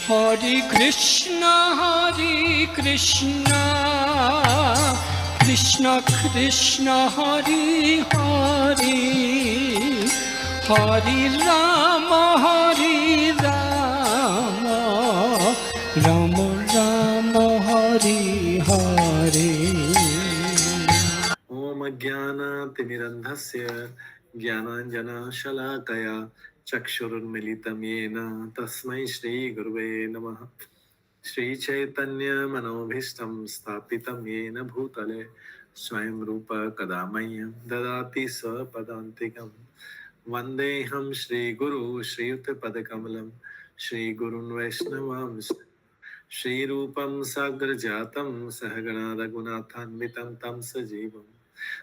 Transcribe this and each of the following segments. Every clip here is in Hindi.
हरे कृष्णा कृष्ण कृष्ण हरे हरे, हरे राम राम राम हरे हरे। ओम अज्ञानतिमिरन्धस्य ज्ञानाञ्जनशलाकया चक्षुरुन्मिलितं येन तस्मै श्रीगुरुवे नमः। श्रीचैतन्यमनोभीष्टं स्थापितं येन भूतले स्वयं रूप कदा मह्यं ददाति स्वपदान्तिकं। वन्देऽहं श्रीगुरु श्रीयुतपदकमलं श्रीगुरुन् वैष्णवांश्च श्रीरूपं साग्रजातं सहगणा रघुनाथान्वितं तं सजीवं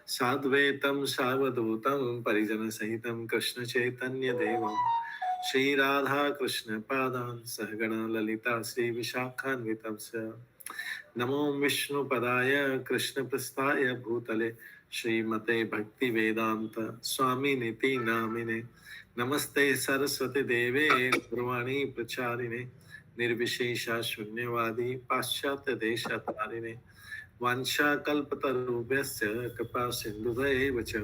साद्वैतं सावधूतं परिजनसहितं कृष्णचैतन्यदेवं श्रीराधा कृष्णपादान् सहगणा ललिता श्रीविशाखान्वितं च। नमो विष्णुपदाय कृष्णप्रस्थाय भूतले श्रीमते भक्तिवेदान्त स्वामिनिति नामिने। नमस्ते सरस्वती देवे गौरवाणी प्रचारिणे निर्विशेषा शून्यवादी पाश्चात्य देशतारिणे। वाञ्छाकल्पतरुभ्यश्च कृपा सिन्धुभ्यैव च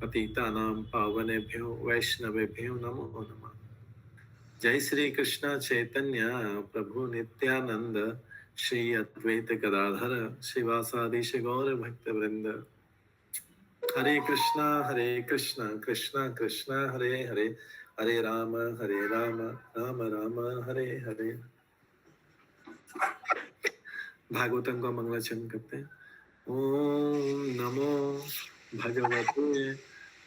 पतितानां पावनेभ्यो वैष्णवेभ्यो नमो नमः। जय श्री कृष्ण चैतन्य प्रभु नित्यानंद श्री अद्वैत गदाधर श्रीवासादि गौर भक्त वृंद। हरे कृष्णा कृष्णा कृष्णा हरे हरे, हरे राम राम राम हरे हरे। भागवतम का मंगलाचरण करते हैं। ओम नमो भगवते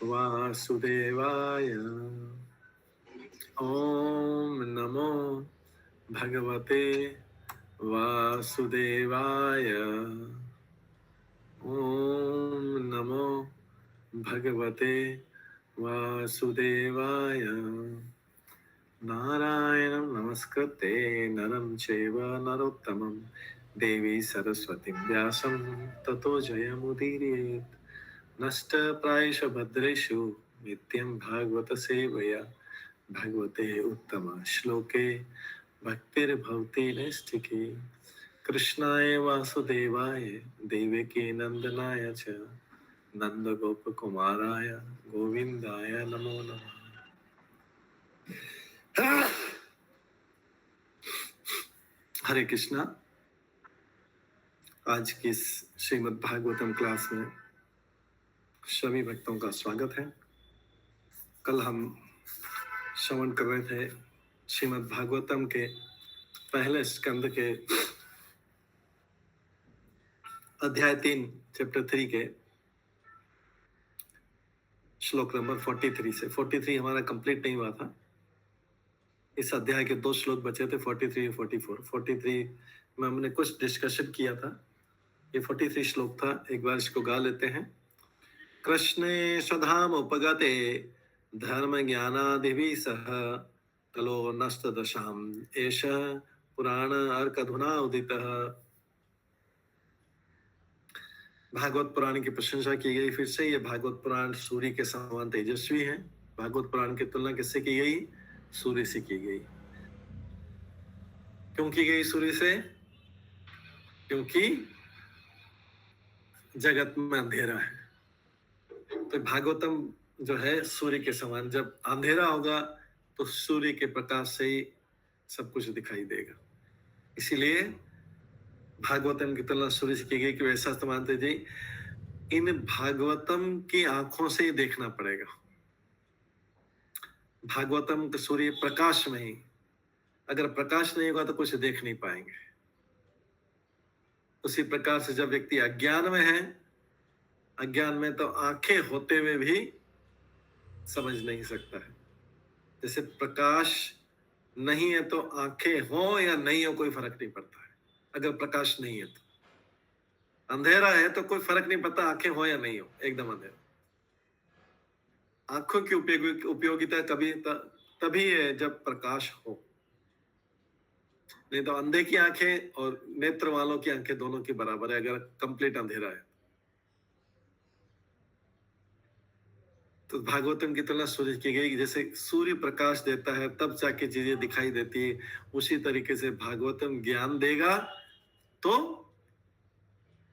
वासुदेवाय, ओम नमो भगवते वासुदेवाय, ओम नमो भगवते वासुदेवाय। नारायणं नमस्कृते नरं चैव नरोत्तमं देवी सरस्वतीं व्यासं ततो जयमुदीरयेत्। नष्टप्रायेषु भद्रेषु नित्यं भागवत सेवया भगवते उत्तम श्लोके भक्तिर्भवति नैष्ठिकी। कृष्णाय वासुदेवाय देवकी नंदनाय च नंदगोपकुमाराय गोविंदाय नमो नमः। हरे कृष्णा। आज की इस श्रीमद् भागवतम क्लास में सभी भक्तों का स्वागत है। कल हम श्रवण कर रहे थे श्रीमद् भागवतम के पहले स्कंद के अध्याय 3 चैप्टर 3 के श्लोक नंबर 43 से। 43 हमारा कंप्लीट नहीं हुआ था। इस अध्याय के 2 श्लोक बचे थे, 43 और 44। 43 में हमने कुछ डिस्कशन किया था। ये 43 श्लोक था। एक बार इसको गा लेते हैं। कृष्णे स्वधाम उपगते धर्म ज्ञानादिभिः सह कलो नष्ट दशाम एष पुराण अर्कधुना उदितः। भागवत पुराण की प्रशंसा की गई। फिर से ये भागवत पुराण सूर्य के समान तेजस्वी है। भागवत पुराण की तुलना किससे की गई? सूर्य से की गई। क्यों की गई सूर्य से? क्योंकि जगत में अंधेरा है। तो भागवतम जो है सूर्य के समान, जब अंधेरा होगा तो सूर्य के प्रकाश से ही सब कुछ दिखाई देगा। इसीलिए भागवतम की तुलना सूर्य से की गई। कि ऐसा तो मानते जी इन भागवतम की आंखों से ही देखना पड़ेगा। भागवतम के सूर्य प्रकाश में ही, अगर प्रकाश नहीं होगा तो कुछ देख नहीं पाएंगे। उसी प्रकार से जब व्यक्ति अज्ञान में है, अज्ञान में तो आंखें होते हुए भी समझ नहीं सकता है। जैसे प्रकाश नहीं है तो आंखें हो या नहीं हो कोई फर्क नहीं पड़ता है। अगर प्रकाश नहीं है तो, अंधेरा है तो कोई फर्क नहीं पड़ता आंखें हो या नहीं हो, एकदम अंधेरा। आंखों की उपयोगिता कभी तभी है जब प्रकाश हो। नहीं तो अंधे की आंखें और नेत्र वालों की आंखें दोनों की बराबर है अगर कंप्लीट अंधेरा है। तो भागवतम की तुलना सूर्य की गई, जैसे सूर्य प्रकाश देता है तब जाके चीजें दिखाई देती है, उसी तरीके से भागवतम ज्ञान देगा तो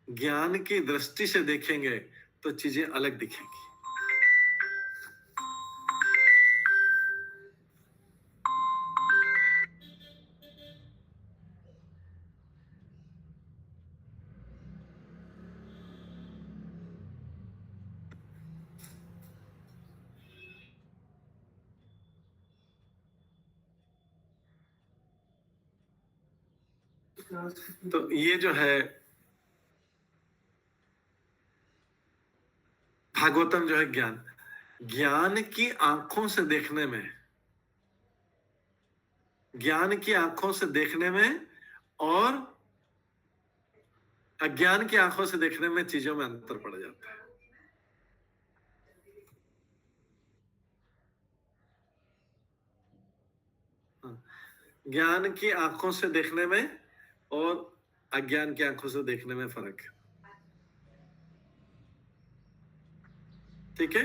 ज्ञान की दृष्टि से देखेंगे तो चीजें अलग दिखेंगी। तो ये जो है भागवतम जो है ज्ञान, ज्ञान की आंखों से देखने में, ज्ञान की आंखों से देखने में और अज्ञान की आंखों से देखने में चीजों में अंतर पड़ जाता है। ज्ञान की आंखों से देखने में और अज्ञान की आंखों से देखने में फर्क है। ठीक है,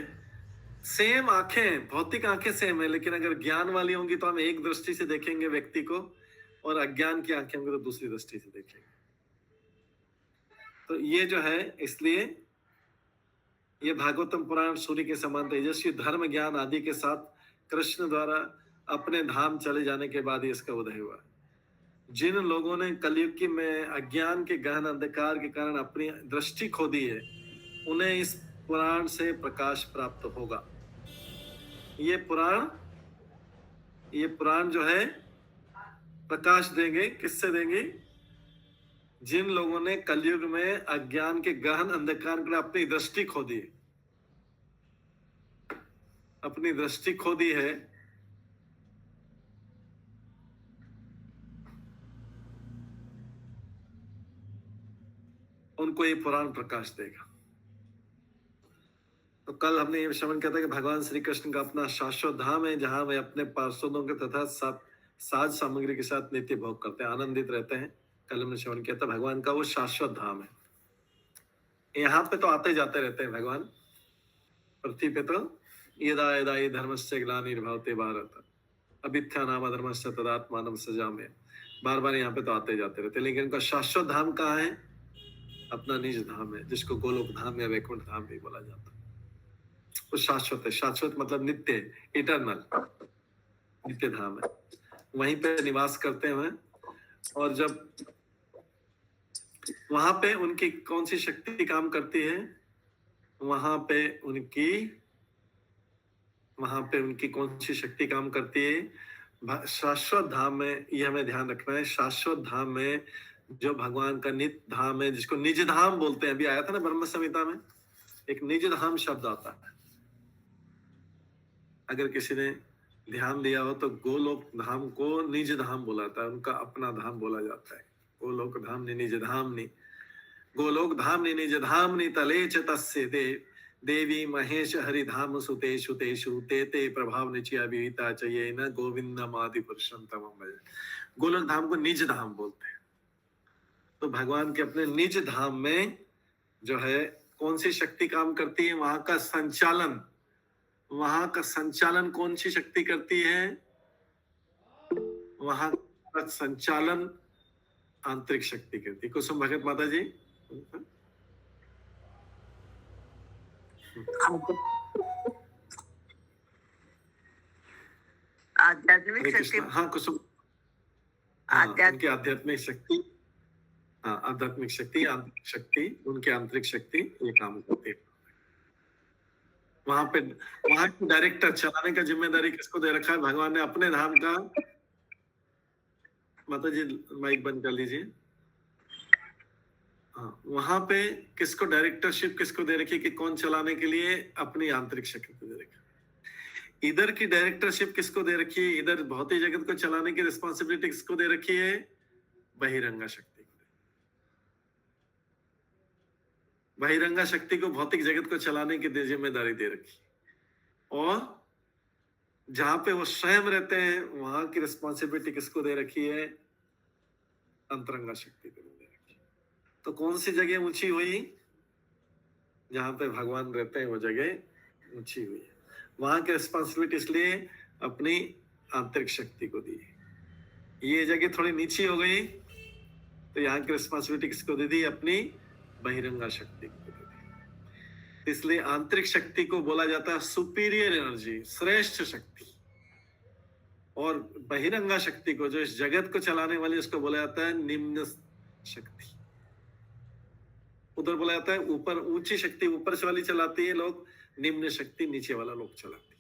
सेम आंखें, भौतिक आंखें सेम है, लेकिन अगर ज्ञान वाली होंगी तो हम एक दृष्टि से देखेंगे व्यक्ति को, और अज्ञान की आंखें होंगी तो दूसरी दृष्टि से देखेंगे। तो ये जो है, इसलिए ये भागवतम पुराण सूर्य के समान तेजस्वी धर्म ज्ञान आदि के साथ कृष्ण द्वारा अपने धाम चले जाने के बाद ही इसका उदय हुआ। जिन लोगों ने कलयुग की में अज्ञान के गहन अंधकार के कारण अपनी दृष्टि खो दी है, उन्हें इस पुराण से प्रकाश प्राप्त होगा। ये पुराण जो है प्रकाश देंगे, किससे देंगे? जिन लोगों ने कलयुग में अज्ञान के गहन अंधकार के अपनी दृष्टि खो दी, अपनी दृष्टि खो दी है, उनको ये पुराण प्रकाश देगा। तो कल हमने ये श्रवण किया था कि भगवान श्री कृष्ण का अपना शाश्वत धाम है, जहां वे अपने पार्षदों के तथा साज सामग्री के साथ नित्य भोग करते हैं, आनंदित रहते हैं। कल हमने श्रवण किया था भगवान का वो शाश्वत धाम है। यहाँ पे तो आते जाते रहते हैं भगवान, पृथ्वी पे तो यदा यदा हि धर्मस्य ग्लानिर्भवते भारत अभित्थानाम अधर्मस्य तदात्मानं सृजाम्यहम्, बार बार यहाँ पे तो आते जाते रहते हैं। लेकिन उनका शाश्वत धाम कहाँ है? अपना निज धाम है, जिसको गोलोक धाम या वैकुंठ धाम भी बोला जाता है। वो शाश्वत है, शाश्वत मतलब नित्य, इटर्नल, नित्य धाम है, वहीं पे निवास करते हैं। और जब वहां पे उनकी कौन सी शक्ति काम करती है? वहां पे उनकी कौन सी शक्ति काम करती है? शाश्वत धाम में, ये हमें ध्यान रखना है, शाश्वत धाम में जो भगवान का नित्य धाम है, जिसको निज धाम बोलते हैं, अभी आया था ना ब्रह्म संहिता में, एक निज धाम शब्द आता है। अगर किसी ने ध्यान दिया हो तो गोलोक धाम को निज धाम बोला जाता है, उनका अपना धाम बोला जाता है। गोलोक धाम नि निज धाम नि, गोलोक धाम नि निज धाम नि तले च तस्य देवी महेश हरि धाम सुतेषु तेषु ते ते प्रभाव निचया विहिता चाहिए न गोविंदम आदि पुरुषम तमम भज। गोलोक धाम को निज धाम बोलते हैं। तो भगवान के अपने निज धाम में जो है कौन सी शक्ति काम करती है? वहां का संचालन कौन सी शक्ति करती है? वहां का संचालन आंतरिक शक्ति करती है। कुसुम भगत माता जी, आध्यात्मिक शक्ति। हाँ कुसुम, उनकी आध्यात्मिक शक्ति, हाँ आध्यात्मिक शक्ति, आंतरिक शक्ति, उनकी आंतरिक शक्ति ये काम करती है। वहां की डायरेक्टर चलाने का जिम्मेदारी किसको दे रखा है? भगवान ने अपने धाम का। माता जी माइक बंद कर लीजिए। हाँ, वहां पे किसको डायरेक्टरशिप किसको दे रखी है कि कौन चलाने के लिए? अपनी आंतरिक शक्ति को दे रखी है। इधर की डायरेक्टरशिप किसको दे रखी है? इधर भौतिक जगत को चलाने की रिस्पॉन्सिबिलिटी किसको दे रखी है? बहिरंगा शक्ति को। बहिरंगा शक्ति को भौतिक जगत को चलाने की जिम्मेदारी दे रखी, और जहां पे वो स्वयं रहते हैं वहां की रिस्पॉन्सिबिलिटी किसको दे रखी है? अंतरंगा शक्ति को दे रखी। तो कौन सी जगह ऊंची हुई? जहां पे भगवान रहते हैं वो जगह ऊंची हुई है। वहां की रिस्पॉन्सिबिलिटी इसलिए अपनी आंतरिक शक्ति को दी। ये जगह थोड़ी नीची हो गई तो यहाँ की रिस्पॉन्सिबिलिटी किसको दे दी? अपनी बहिरंगा शक्ति को दे दी। इसलिए आंतरिक शक्ति को बोला जाता है सुपीरियर एनर्जी, श्रेष्ठ शक्ति, और बहिरंगा शक्ति को, जो इस जगत को चलाने वाली, उसको बोला जाता है निम्न शक्ति। उधर बोला जाता है ऊपर, ऊंची शक्ति ऊपर से वाली चलाती है लोग, निम्न शक्ति नीचे वाला लोग चलाती है।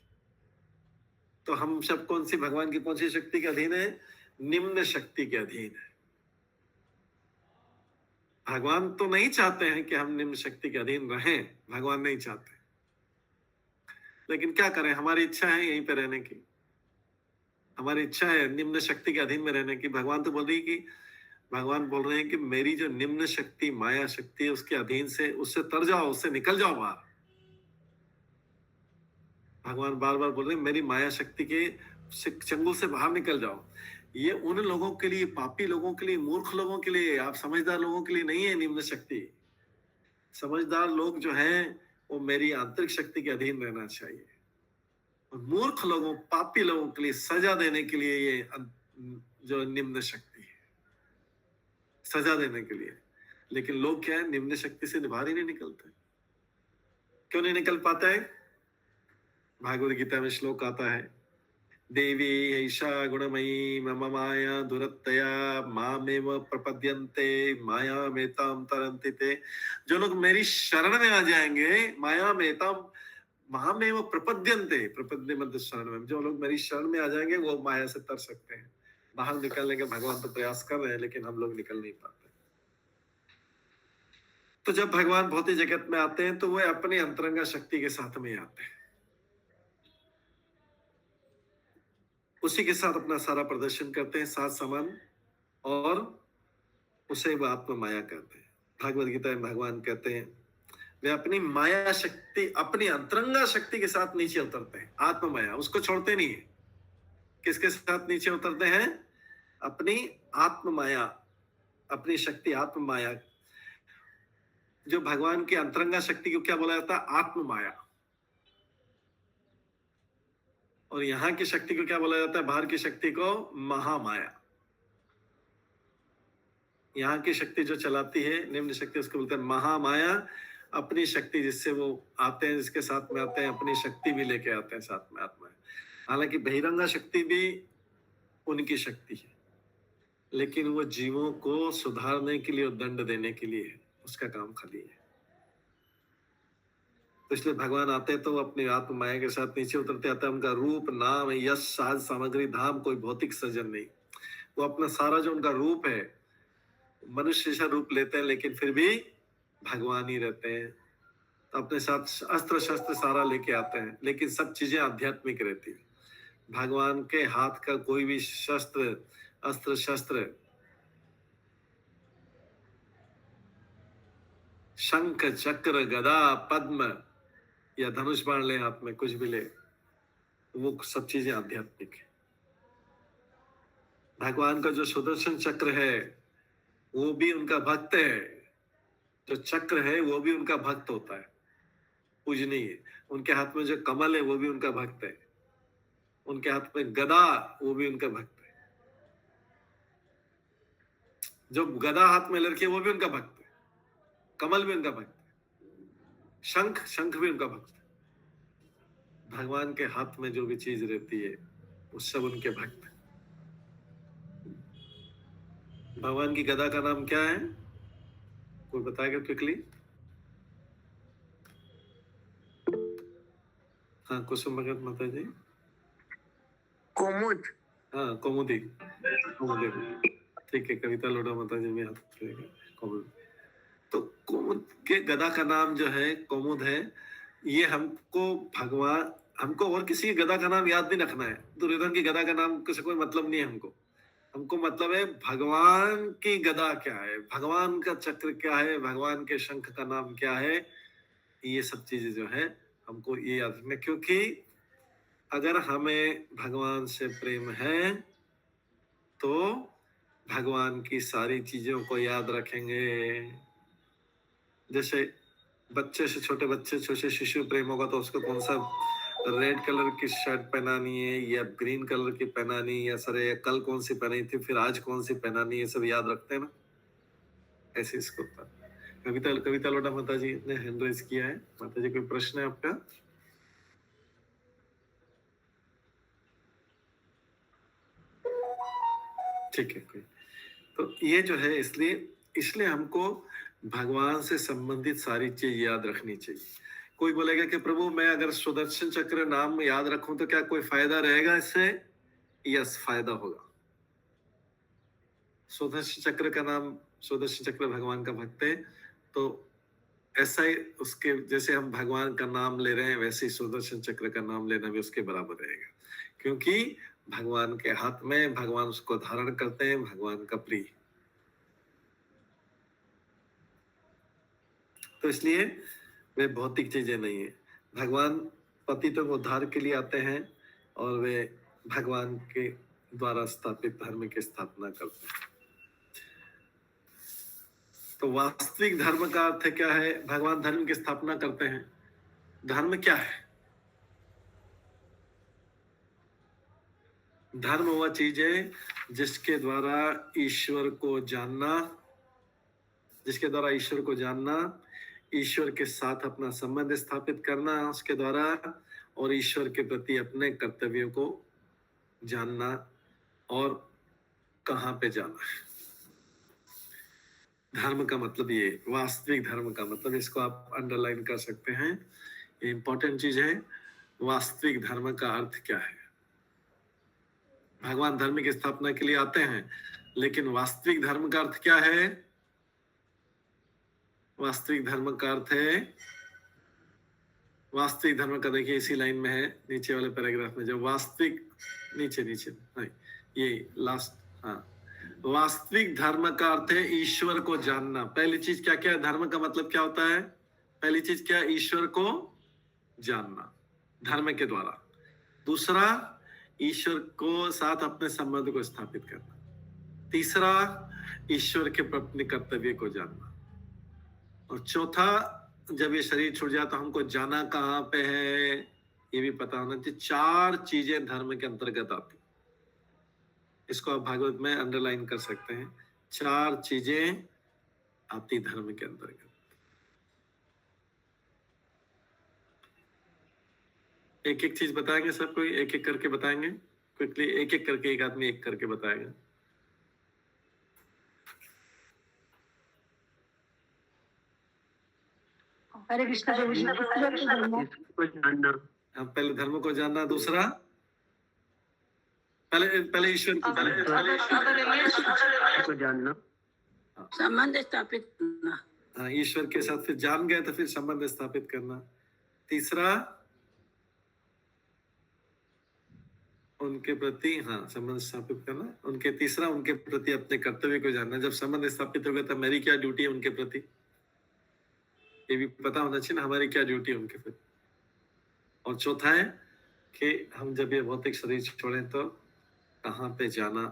तो हम सब कौन सी, भगवान की कौन सी शक्ति के अधीन है? निम्न शक्ति के अधीन है। भगवान तो नहीं चाहते हैं कि हम निम्न शक्ति के अधीन रहें, भगवान नहीं चाहते, लेकिन क्या करें, हमारी इच्छा है यहीं पे रहने की, हमारी इच्छा है निम्न शक्ति के अधीन में रहने की। भगवान तो बोल रही कि, भगवान बोल रहे हैं कि मेरी जो निम्न शक्ति माया शक्ति है उसके अधीन से, उससे तर जाओ, उससे निकल जाओ बाहर। भगवान बार बार बोल रहे हैं मेरी माया शक्ति के चंगुल से बाहर निकल जाओ। ये उन लोगों के लिए, पापी लोगों के लिए, मूर्ख लोगों के लिए, आप समझदार लोगों के लिए नहीं है निम्न शक्ति। समझदार लोग जो हैं वो मेरी आंतरिक शक्ति के अधीन रहना चाहिए। मूर्ख लोगों, पापी लोगों के लिए सजा देने के लिए ये जो निम्न शक्ति है, सजा देने के लिए। लेकिन लोग क्या है, निम्न शक्ति से बाहर ही नहीं निकलते। क्यों नहीं निकल पाता है? भागवत गीता में श्लोक आता है, देवी ऐषा गुणमयी मम माया दुरत्तया मामेव प्रपद्यन्ते माया मेताम तरन्ति ते। जो लोग मेरी शरण में आ जाएंगे, माया मेताम महामेव प्रपद्यन्ते, प्रपद्य मतलब शरण में, जो लोग मेरी शरण में आ जाएंगे वो माया से तर सकते हैं। बाहर निकलने के भगवान तो प्रयास कर रहे हैं, लेकिन हम लोग निकल नहीं पाते। तो जब भगवान भौतिक जगत में आते हैं तो वो अपनी अंतरंगा शक्ति के साथ में आते हैं, उसी के साथ अपना सारा प्रदर्शन करते हैं, साथ समान, और उसे वो आत्म माया कहते हैं। भागवत गीता में भगवान कहते हैं वे अपनी माया शक्ति, अपनी अंतरंगा शक्ति के साथ नीचे उतरते हैं। आत्म माया उसको छोड़ते नहीं है। किसके साथ नीचे उतरते हैं? अपनी आत्म माया, अपनी शक्ति आत्म माया। जो भगवान की अंतरंगा शक्ति को क्या बोला जाता है? आत्म माया। और यहाँ की शक्ति को क्या बोला जाता है? बाहर की शक्ति को महामाया। यहाँ की शक्ति जो चलाती है निम्न शक्ति, उसको बोलते हैं महामाया। अपनी शक्ति जिससे वो आते हैं, जिसके साथ में आते हैं, अपनी शक्ति भी लेके आते हैं साथ में आत्मा। हालांकि बहिरंगा शक्ति भी उनकी शक्ति है, लेकिन वो जीवों को सुधारने के लिए और दंड देने के लिए है, उसका काम खाली है। तो इसलिए भगवान आते तो अपनी आत्म माया के साथ नीचे उतरते आते हैं। उनका रूप, नाम, यश, साज, सामग्री, धाम, कोई भौतिक सृजन नहीं। वो अपना सारा जो उनका रूप है, मनुष्य जैसा रूप लेते हैं, लेकिन फिर भी भगवान ही रहते हैं। तो अपने साथ अस्त्र शस्त्र सारा लेके आते हैं, लेकिन सब चीजें आध्यात्मिक रहती है। भगवान के हाथ का कोई भी शस्त्र, अस्त्र शस्त्र, शंख, चक्र, गदा, पद्म या धनुष बाण ले हाथ में, कुछ भी ले, वो सब चीजें आध्यात्मिक है। भगवान का जो सुदर्शन चक्र है वो भी उनका भक्त है, जो चक्र है वो भी उनका भक्त होता है, पूजनीय है। उनके हाथ में जो कमल है वो भी उनका भक्त है, उनके हाथ में गदा वो भी उनका भक्त है, जो गदा हाथ में लड़की है वो भी उनका भक्त है, कमल भी उनका भक्त है, शंख भी उनका भक्त है। भगवान के हाथ में जो भी चीज रहती है वो सब उनके भक्त है। भगवान की गदा का नाम क्या है? कोई बताएगा क्विकली? हाँ, कुसुम भगत माता जी। कोमुद। हाँ, कौमुदी। कौमुदी, ठीक है। कविता लोढ़ा माता जी में हाथ करेगा, कौमुद। तो कौमुद के गदा का नाम जो है कौमुद है। ये हमको और किसी की गदा का नाम याद नहीं रखना है। दुर्योधन की गदा का नाम से कोई मतलब नहीं है हमको मतलब है भगवान की गदा क्या है, भगवान का चक्र क्या है, भगवान के शंख का नाम क्या है। ये सब चीजें जो है हमको ये याद रखना, क्योंकि अगर हमें भगवान से प्रेम है तो भगवान की सारी चीजों को याद रखेंगे। जैसे बच्चे से, छोटे बच्चे, छोटे शिशु प्रेम होगा तो उसको कौन सा रेड कलर की शर्ट पहनानी है या ग्रीन कलर की पहनानी है, या सर ये कल कौन सी पहनी थी, फिर आज कौन सी पहनानी है, सब याद रखते हैं ना, ऐसे इसको होता है। कविता कविता लोटा माता जी ने हैंड रेज किया है। माता जी कोई प्रश्न है आपका? ठीक है, कोई तो ये जो है, इसलिए हमको भगवान से संबंधित सारी चीज याद रखनी चाहिए। कोई बोलेगा कि प्रभु मैं अगर सुदर्शन चक्र नाम याद रखूं तो क्या कोई फायदा रहेगा इससे? यस, फायदा होगा। सुदर्शन चक्र का नाम, सुदर्शन चक्र भगवान का भक्त है, तो ऐसा ही उसके जैसे हम भगवान का नाम ले रहे हैं वैसे ही सुदर्शन चक्र का नाम लेना भी उसके बराबर रहेगा, क्योंकि भगवान के हाथ में, भगवान उसको धारण करते हैं, भगवान का प्रिय। तो इसलिए वे भौतिक चीजें नहीं है। भगवान पतितों को उद्धार के लिए आते हैं और वे भगवान के द्वारा स्थापित धर्म की स्थापना करते हैं। तो वास्तविक धर्म का अर्थ क्या है? भगवान धर्म की स्थापना करते हैं। धर्म क्या है? धर्म वह चीज है जिसके द्वारा ईश्वर को जानना, जिसके द्वारा ईश्वर को जानना, ईश्वर के साथ अपना संबंध स्थापित करना उसके द्वारा, और ईश्वर के प्रति अपने कर्तव्यों को जानना और कहाँ पे जाना है। धर्म का मतलब ये, वास्तविक धर्म का मतलब, इसको आप अंडरलाइन कर सकते हैं, ये इंपॉर्टेंट चीज है। वास्तविक धर्म का अर्थ क्या है? भगवान धर्म की स्थापना के लिए आते हैं, लेकिन वास्तविक धर्म का अर्थ क्या है? वास्तविक धर्म का अर्थ है, वास्तविक धर्म का देखिए इसी लाइन में है, नीचे वाले पैराग्राफ में, जो वास्तविक, नीचे नहीं, ये लास्ट, हाँ, वास्तविक धर्म का अर्थ है ईश्वर को जानना। पहली चीज क्या क्या है? धर्म का मतलब क्या होता है? पहली चीज क्या है? ईश्वर को जानना धर्म के द्वारा। दूसरा, ईश्वर को साथ अपने संबंध को स्थापित करना। तीसरा, ईश्वर के अपने कर्तव्य को जानना। और चौथा, जब ये शरीर छूट जाए तो हमको जाना कहाँ पे है ये भी पता होना चाहिए। 4 चीजें धर्म के अंतर्गत आती, इसको आप भागवत में अंडरलाइन कर सकते हैं। 4 चीजें आती धर्म के अंतर्गत। एक एक चीज बताएंगे सब, कोई एक एक करके बताएंगे क्विकली, एक एक करके, एक आदमी एक करके बताएगा। हरे कृष्ण हरे कृष्ण। को जानना, पहले धर्म को जानना। दूसरा, पहले ईश्वर को जानना, संबंध स्थापित करना। हाँ, ईश्वर के साथ फिर जान गए तो फिर संबंध स्थापित करना। तीसरा, उनके प्रति, हाँ, संबंध स्थापित करना। उनके तीसरा, उनके प्रति अपने कर्तव्य को जानना। जब संबंध स्थापित हो गया तो मेरी क्या ड्यूटी है उनके प्रति, ये भी पता होना चाहिए ना, हमारी क्या ड्यूटी है उनके प्रति। और चौथा है कि हम जब ये भौतिक शरीर छोड़ें तो कहाँ पे जाना।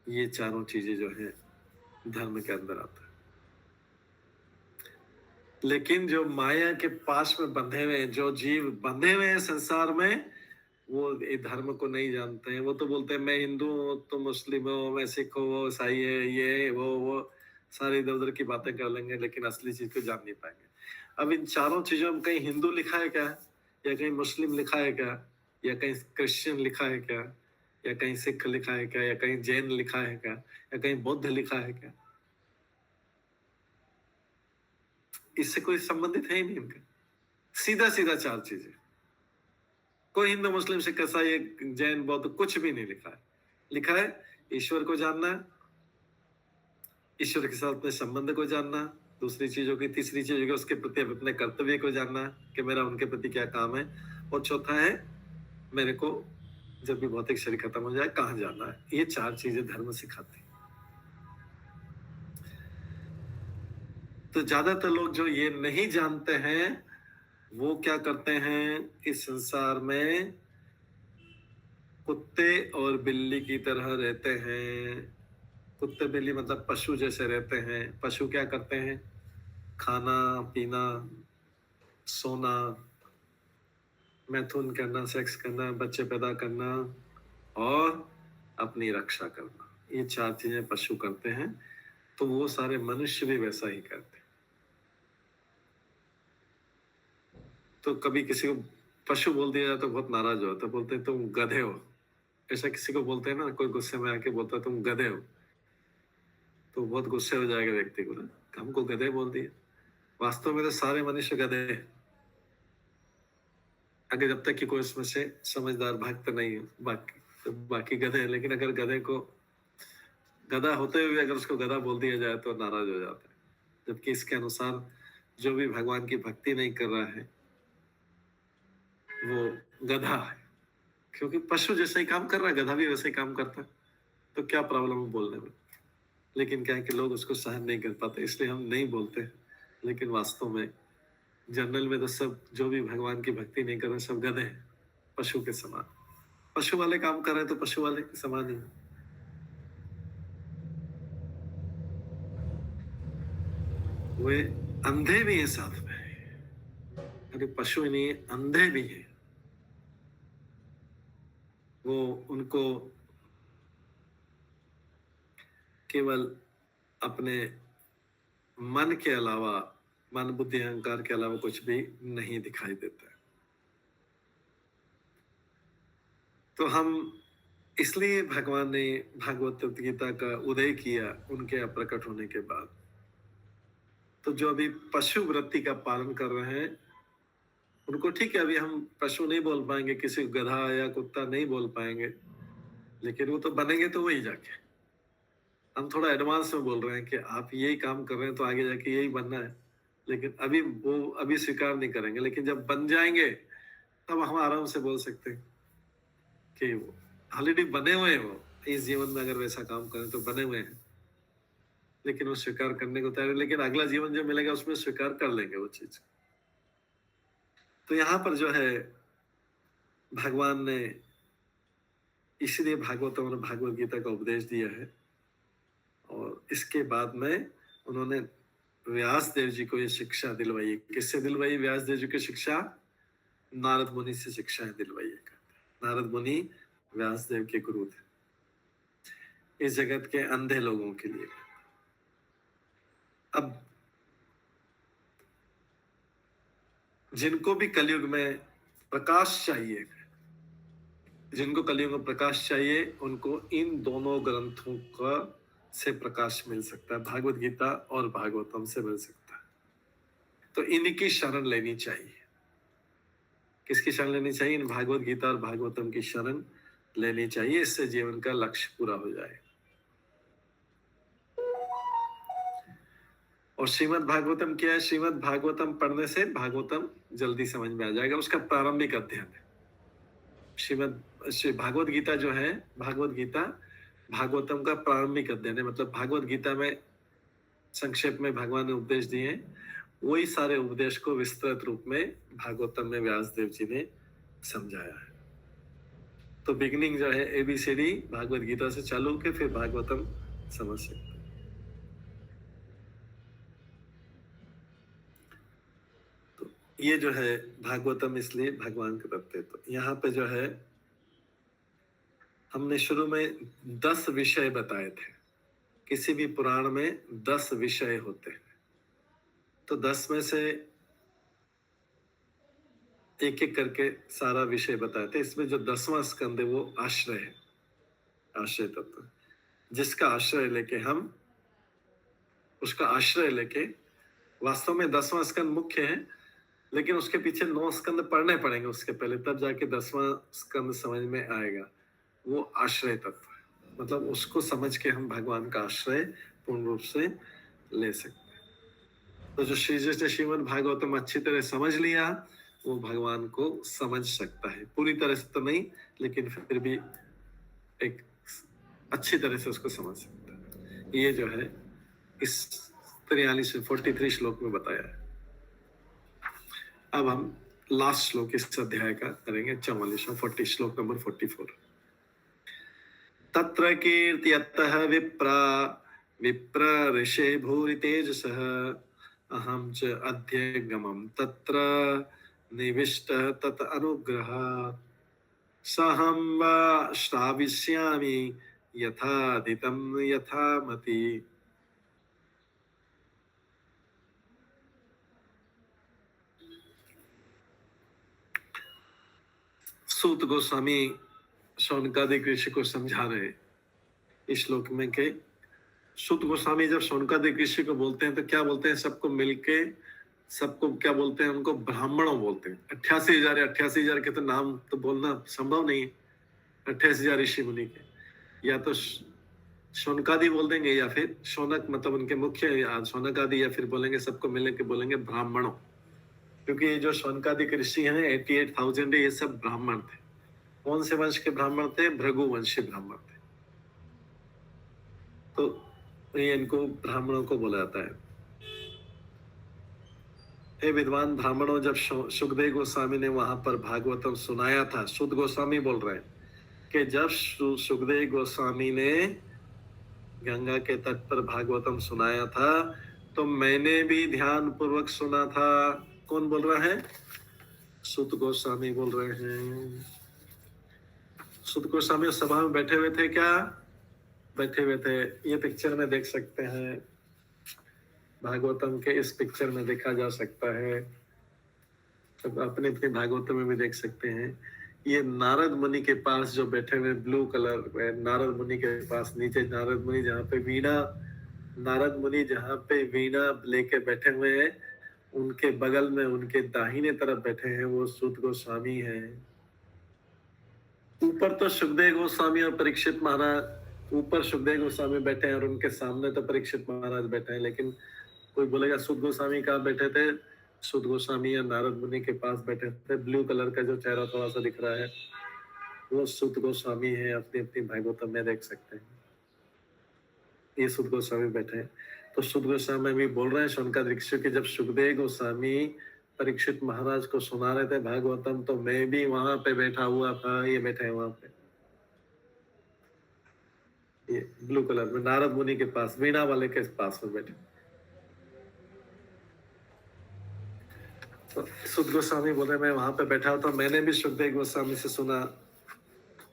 ये चारों चीजें जो है धर्म के अंदर आता है। लेकिन जो माया के पास में बंधे हुए हैं, जो जीव बंधे हुए हैं संसार में, वो ये धर्म को नहीं जानते हैं। वो तो बोलते हैं मैं हिंदू हूँ, तो मुस्लिम हो, मैं सिख हूँ, वो ईसाई है, ये वो सारे इधर उधर की बातें कर लेंगे, लेकिन असली चीज को जान नहीं पाएंगे। अब इन चारों चीजों में कहीं हिंदू लिखा है क्या, या कहीं मुस्लिम लिखा है क्या, या कहीं क्रिश्चियन लिखा है क्या, या कहीं सिख लिखा है क्या, या कहीं जैन लिखा है क्या, या कहीं बौद्ध लिखा है क्या? इससे कोई संबंधित है ही नहीं इनका। सीधा सीधा 4 चीजें। कोई हिंदू मुस्लिम सिख ईसाई जैन बौद्ध कुछ भी नहीं लिखा है। लिखा है ईश्वर को जानना, ईश्वर के साथ अपने संबंध को जानना, दूसरी चीजों की, तीसरी चीजों की उसके प्रति अपने कर्तव्य को जानना कि मेरा उनके प्रति क्या काम है, और चौथा है मेरे को जब भी भौतिक शरीर खत्म हो जाए कहाँ जाना है। ये 4 चीजें धर्म सिखाती। तो ज्यादातर लोग जो ये नहीं जानते हैं वो क्या करते हैं, इस संसार में कुत्ते और बिल्ली की तरह रहते हैं। कुत्ते बिल्ली मतलब पशु जैसे रहते हैं। पशु क्या करते हैं? खाना पीना, सोना, मैथुन करना, सेक्स करना, बच्चे पैदा करना और अपनी रक्षा करना, ये 4 चीजें पशु करते हैं, तो वो सारे मनुष्य भी वैसा ही करते हैं। तो कभी किसी को पशु बोल दिया जाए तो बहुत नाराज होता है, बोलते हैं तुम गधे हो। ऐसा किसी को बोलते हैं ना, कोई गुस्से में आके बोलता है तुम गधे हो, तो बहुत गुस्से हो जाएगा व्यक्ति को ना, हमको गधे बोल दिया। वास्तव में तो सारे मनुष्य गधे हैं, अगर जब तक कि कोई उसमें से समझदार भक्त नहीं है, बाकी गधे हैं। लेकिन अगर गधे को गधा होते हुए अगर उसको गधा बोल दिया जाए तो नाराज हो जाता है, जबकि इसके अनुसार जो भी भगवान की भक्ति नहीं कर रहा है वो गधा है, क्योंकि पशु जैसा ही काम कर रहा है गधा भी वैसे ही काम करता है, तो क्या प्रॉब्लम है बोलने में। लेकिन क्या है कि लोग उसको सहन नहीं कर पाते, इसलिए हम नहीं बोलते। लेकिन वास्तव में जनरल में तो सब जो भी भगवान की भक्ति नहीं कर रहे सब गधे हैं, पशु के समान। पशु वाले काम कर रहे हैं तो पशु वाले के समान ही। वे अंधे भी हैं साथ में, अरे पशु नहीं है, अंधे भी हैं। वो उनको केवल अपने मन के अलावा, मन बुद्धि अहंकार के अलावा कुछ भी नहीं दिखाई देता है। तो हम इसलिए भगवान ने भागवत गीता का उदय किया उनके प्रकट होने के बाद। तो जो अभी पशु वृत्ति का पालन कर रहे हैं उनको ठीक है, अभी हम पशु नहीं बोल पाएंगे, किसी गधा या कुत्ता नहीं बोल पाएंगे, लेकिन वो तो बनेंगे तो वही जाके। हम थोड़ा एडवांस में बोल रहे हैं कि आप यही काम कर रहे हैं तो आगे जाके यही बनना है, लेकिन अभी वो अभी स्वीकार नहीं करेंगे। लेकिन जब बन जाएंगे तब हम आराम से बोल सकते हैं कि वो ऑलरेडी बने हुए हैं, वो इस जीवन में अगर वैसा काम करें तो बने हुए हैं, लेकिन वो स्वीकार करने को तैयार है। लेकिन अगला जीवन जो मिलेगा उसमें स्वीकार कर लेंगे वो चीज। तो यहाँ पर जो है भगवान ने इसलिए भागवतम और भागवत गीता का उपदेश दिया है, और इसके बाद में उन्होंने व्यास देव जी को ये शिक्षा दिलवाई। किससे दिलवाई व्यास देव जी की शिक्षा? नारद मुनि से शिक्षा दिलवाई। नारद मुनि व्यास देव के गुरु थे इस जगत के अंधे लोगों के लिए। अब जिनको भी कलयुग में प्रकाश चाहिए, जिनको कलयुग में प्रकाश चाहिए, उनको इन दोनों ग्रंथों का से प्रकाश मिल सकता है, भागवत गीता और भागवतम से मिल सकता है। तो इनकी शरण लेनी चाहिए। किसकी शरण लेनी चाहिए? इन भागवत गीता और भागवतम की शरण लेनी चाहिए, इससे जीवन का लक्ष्य पूरा हो जाए। और श्रीमद् भागवतम क्या है? श्रीमद् भागवतम पढ़ने से भागवतम जल्दी समझ में आ जाएगा। उसका प्रारंभिक अध्ययन है श्री भागवत गीता जो है, भागवत गीता भागवतम का प्रारंभिक अध्ययन है। मतलब भागवत गीता में संक्षेप में भगवान ने उपदेश दिए हैं, वही सारे उपदेश को विस्तृत रूप में भागवतम में व्यास देव जी ने समझाया है। तो बिगिनिंग जो है ABCD भागवत गीता से चालू के फिर भागवतम समझ सकते हैं। तो ये जो है भागवतम इसलिए भगवान के तत्व। तो यहाँ पे जो है हमने शुरू में 10 विषय बताए थे। किसी भी पुराण में 10 विषय होते हैं, तो 10 में से एक एक करके सारा विषय बताए थे। इसमें जो 10वां स्कंद है वो आश्रय है, आश्रय तत्व, जिसका आश्रय लेके हम उसका आश्रय लेके, वास्तव में 10वां स्कंद मुख्य है, लेकिन उसके पीछे 9 स्कंद पढ़ने पड़ेंगे उसके पहले, तब जाके 10वां स्कंद समझ में आएगा। वो आश्रय तत्व है, मतलब उसको समझ के हम भगवान का आश्रय पूर्ण रूप से ले सकते हैं। तो जो श्री जी ने श्रीमद् भागवतम अच्छी तरह समझ लिया, वो भगवान को समझ सकता है। पूरी तरह से तो नहीं, लेकिन फिर भी एक अच्छी तरह से उसको समझ सकता है। ये जो है इस 43 श्लोक में बताया है। अब हम लास्ट श्लोक इस अध्याय का करेंगे, 44 श्लोक नंबर 44। तत्र कीर्त्यतः विप्र ऋषे भूरि तेजसः अहं च अध्यगमं तत्र निविष्ट तत् अनुग्रह सहम वा श्राविष्यामि यथाधितं यथामति। सूत गोस्वामी शौनकादिक ऋषि को समझा रहे इस श्लोक में के सूत गोस्वामी जब शौनकादिक ऋषि को बोलते हैं तो क्या बोलते हैं? सबको मिलके सबको क्या बोलते हैं? उनको ब्राह्मणों बोलते हैं। 88,000 या 88,000 के तो नाम तो बोलना संभव नहीं है। 28,000 ऋषि मुनि के या तो शौनकादि बोल देंगे या फिर शौनक मतलब उनके मुख्य शौनक आदि, या फिर बोलेंगे सबको मिलने के बोलेंगे ब्राह्मणों, क्योंकि ये जो शौनकादिक ऋषि हैं 88,000 ये सब ब्राह्मण थे। कौन से वंश के ब्राह्मण थे? भृगुवंशी ब्राह्मण थे। तो ये इनको ब्राह्मणों को बोला जाता है। हे विद्वान ब्राह्मणों, जब सुखदेव गोस्वामी ने वहां पर भागवतम सुनाया था, सुद गोस्वामी बोल रहे हैं कि जब सुखदेव गोस्वामी ने गंगा के तट पर भागवतम सुनाया था तो मैंने भी ध्यान पूर्वक सुना था। कौन बोल रहा है? सुत गोस्वामी बोल रहे हैं। सुत गोस्वामी सभा में बैठे हुए थे। क्या बैठे हुए थे? ये पिक्चर में देख सकते हैं, भागवतम के इस पिक्चर में देखा जा सकता है, तो अपने अपने भागवतम में भी देख सकते हैं। ये नारद मुनि के पास जो बैठे हुए ब्लू कलर, नारद मुनि के पास नीचे नारद मुनि जहाँ पे वीणा, नारद मुनि जहाँ पे वीणा लेके बैठे हुए हैं, उनके बगल में उनके दाहिने तरफ बैठे हैं वो सूत गोस्वामी हैं। ऊपर तो सुखदेव गोस्वामी और परीक्षित महाराज, ऊपर सुखदेव गोस्वामी बैठे हैं और उनके सामने तो परीक्षित महाराज बैठे हैं। लेकिन कोई बोलेगा सूत गोस्वामी कहाँ बैठे थे? सूत गोस्वामी या नारद मुनि के पास बैठे थे। ब्लू कलर का जो चेहरा थोड़ा सा दिख रहा है वो सूत गोस्वामी है। अपनी अपनी भागवतम में देख सकते हैं ये सूत गोस्वामी बैठे हैं। तो सूत गोस्वामी भी बोल रहे हैं शौनकादिक ऋषि कि जब सुखदेव गोस्वामी परीक्षित महाराज को सुना रहे थे भागवतम तो मैं भी वहां पे बैठा हुआ था। ये बैठे हैं वहां पे, ये ब्लू कलर में नारद मुनि के पास, वीणा वाले के पास में बैठे। तो सुत गोस्वामी बोल रहे मैं वहां पे बैठा हुआ था, मैंने भी सुखदेव गोस्वामी से सुना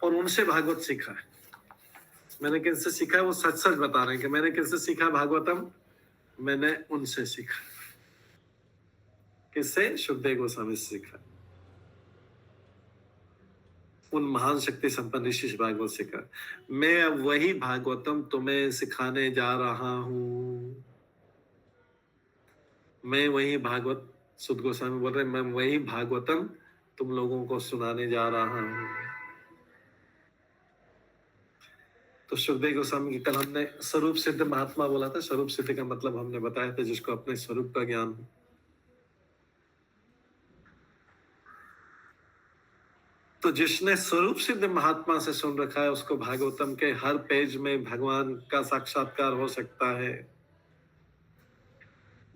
और उनसे भागवत सीखा है। मैंने किनसे सीखा है? वो सच सच बता रहे हैं कि मैंने किनसे सीखा भागवतम? मैंने उनसे सीखा। किससे? सुखदेव गोस्वामी से सीखा। उन महान शक्ति संपन्न ऋषि से भागवत सीखा। मैं अब वही भागवतम तुम्हें सिखाने जा रहा हूं। मैं वही भागवत, सुत गोस्वामी बोल रहे मैं वही भागवतम तुम लोगों को सुनाने जा रहा हूं। तो सुखदेव गोस्वामी की कल हमने स्वरूप सिद्ध महात्मा बोला था। स्वरूप सिद्ध का मतलब हमने बताया था जिसको अपने स्वरूप का ज्ञान हो। तो जिसने स्वरूप सिद्ध महात्मा से सुन रखा है उसको भागवतम के हर पेज में भगवान का साक्षात्कार हो सकता है।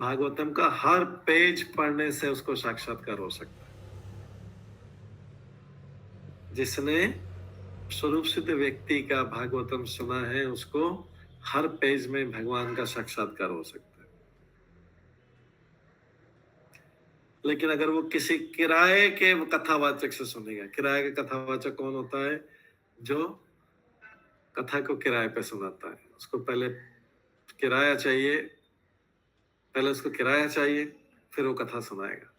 भागवतम का हर पेज पढ़ने से उसको साक्षात्कार हो सकता है। जिसने स्वरूप सिद्ध व्यक्ति का भागवतम सुना है उसको हर पेज में भगवान का साक्षात्कार हो सकता है। लेकिन अगर वो किसी किराए के कथावाचक से सुनेगा, किराए के कथावाचक कौन होता है? जो कथा को किराए पे सुनाता है। उसको पहले किराया चाहिए, पहले उसको किराया चाहिए, फिर वो कथा सुनाएगा।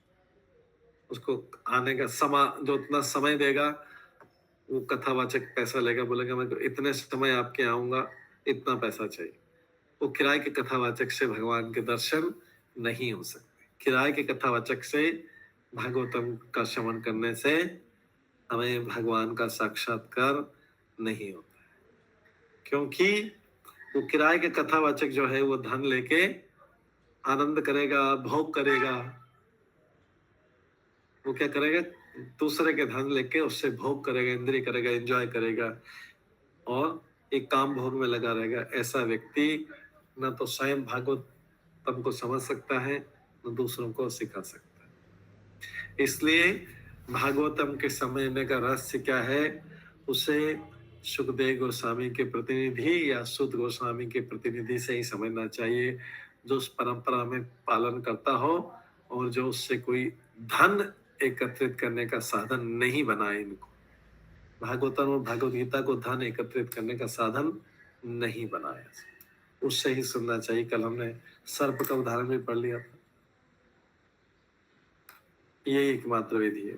उसको आने का समय, जो उतना समय देगा वो कथावाचक पैसा लेगा, बोलेगा मैं इतने समय आपके आऊंगा, इतना पैसा चाहिए। वो किराए के कथावाचक से भगवान के दर्शन नहीं हो सकते। किराए के कथावाचक से भागवतम का श्रवण करने से हमें भगवान का साक्षात्कार नहीं होता है, क्योंकि वो किराए के कथावाचक जो है वो धन लेके आनंद करेगा, भोग करेगा। वो क्या करेगा? दूसरे के धन लेके उससे भोग करेगा, इंद्रिय करेगा, एंजॉय करेगा और एक काम भोग में लगा रहेगा। ऐसा व्यक्ति न तो स्वयं भागवतम को समझ सकता है न दूसरों को सिखा सकता है। इसलिए भागवतम के समझने का रहस्य क्या है? उसे सुखदेव गोस्वामी के प्रतिनिधि या सुत गोस्वामी के प्रतिनिधि से ही समझना चाहिए, जो उस परंपरा में पालन करता हो और जो उससे कोई धन एकत्रित करने का साधन नहीं बनाए इनको। भागवतम और भगवद गीता को धन एकत्रित करने का साधन नहीं बनाया। उससे ही सुनना चाहिए। कल हमने सर्प का उदाहरण भी पढ़ लिया था। ये एकमात्र विधि है।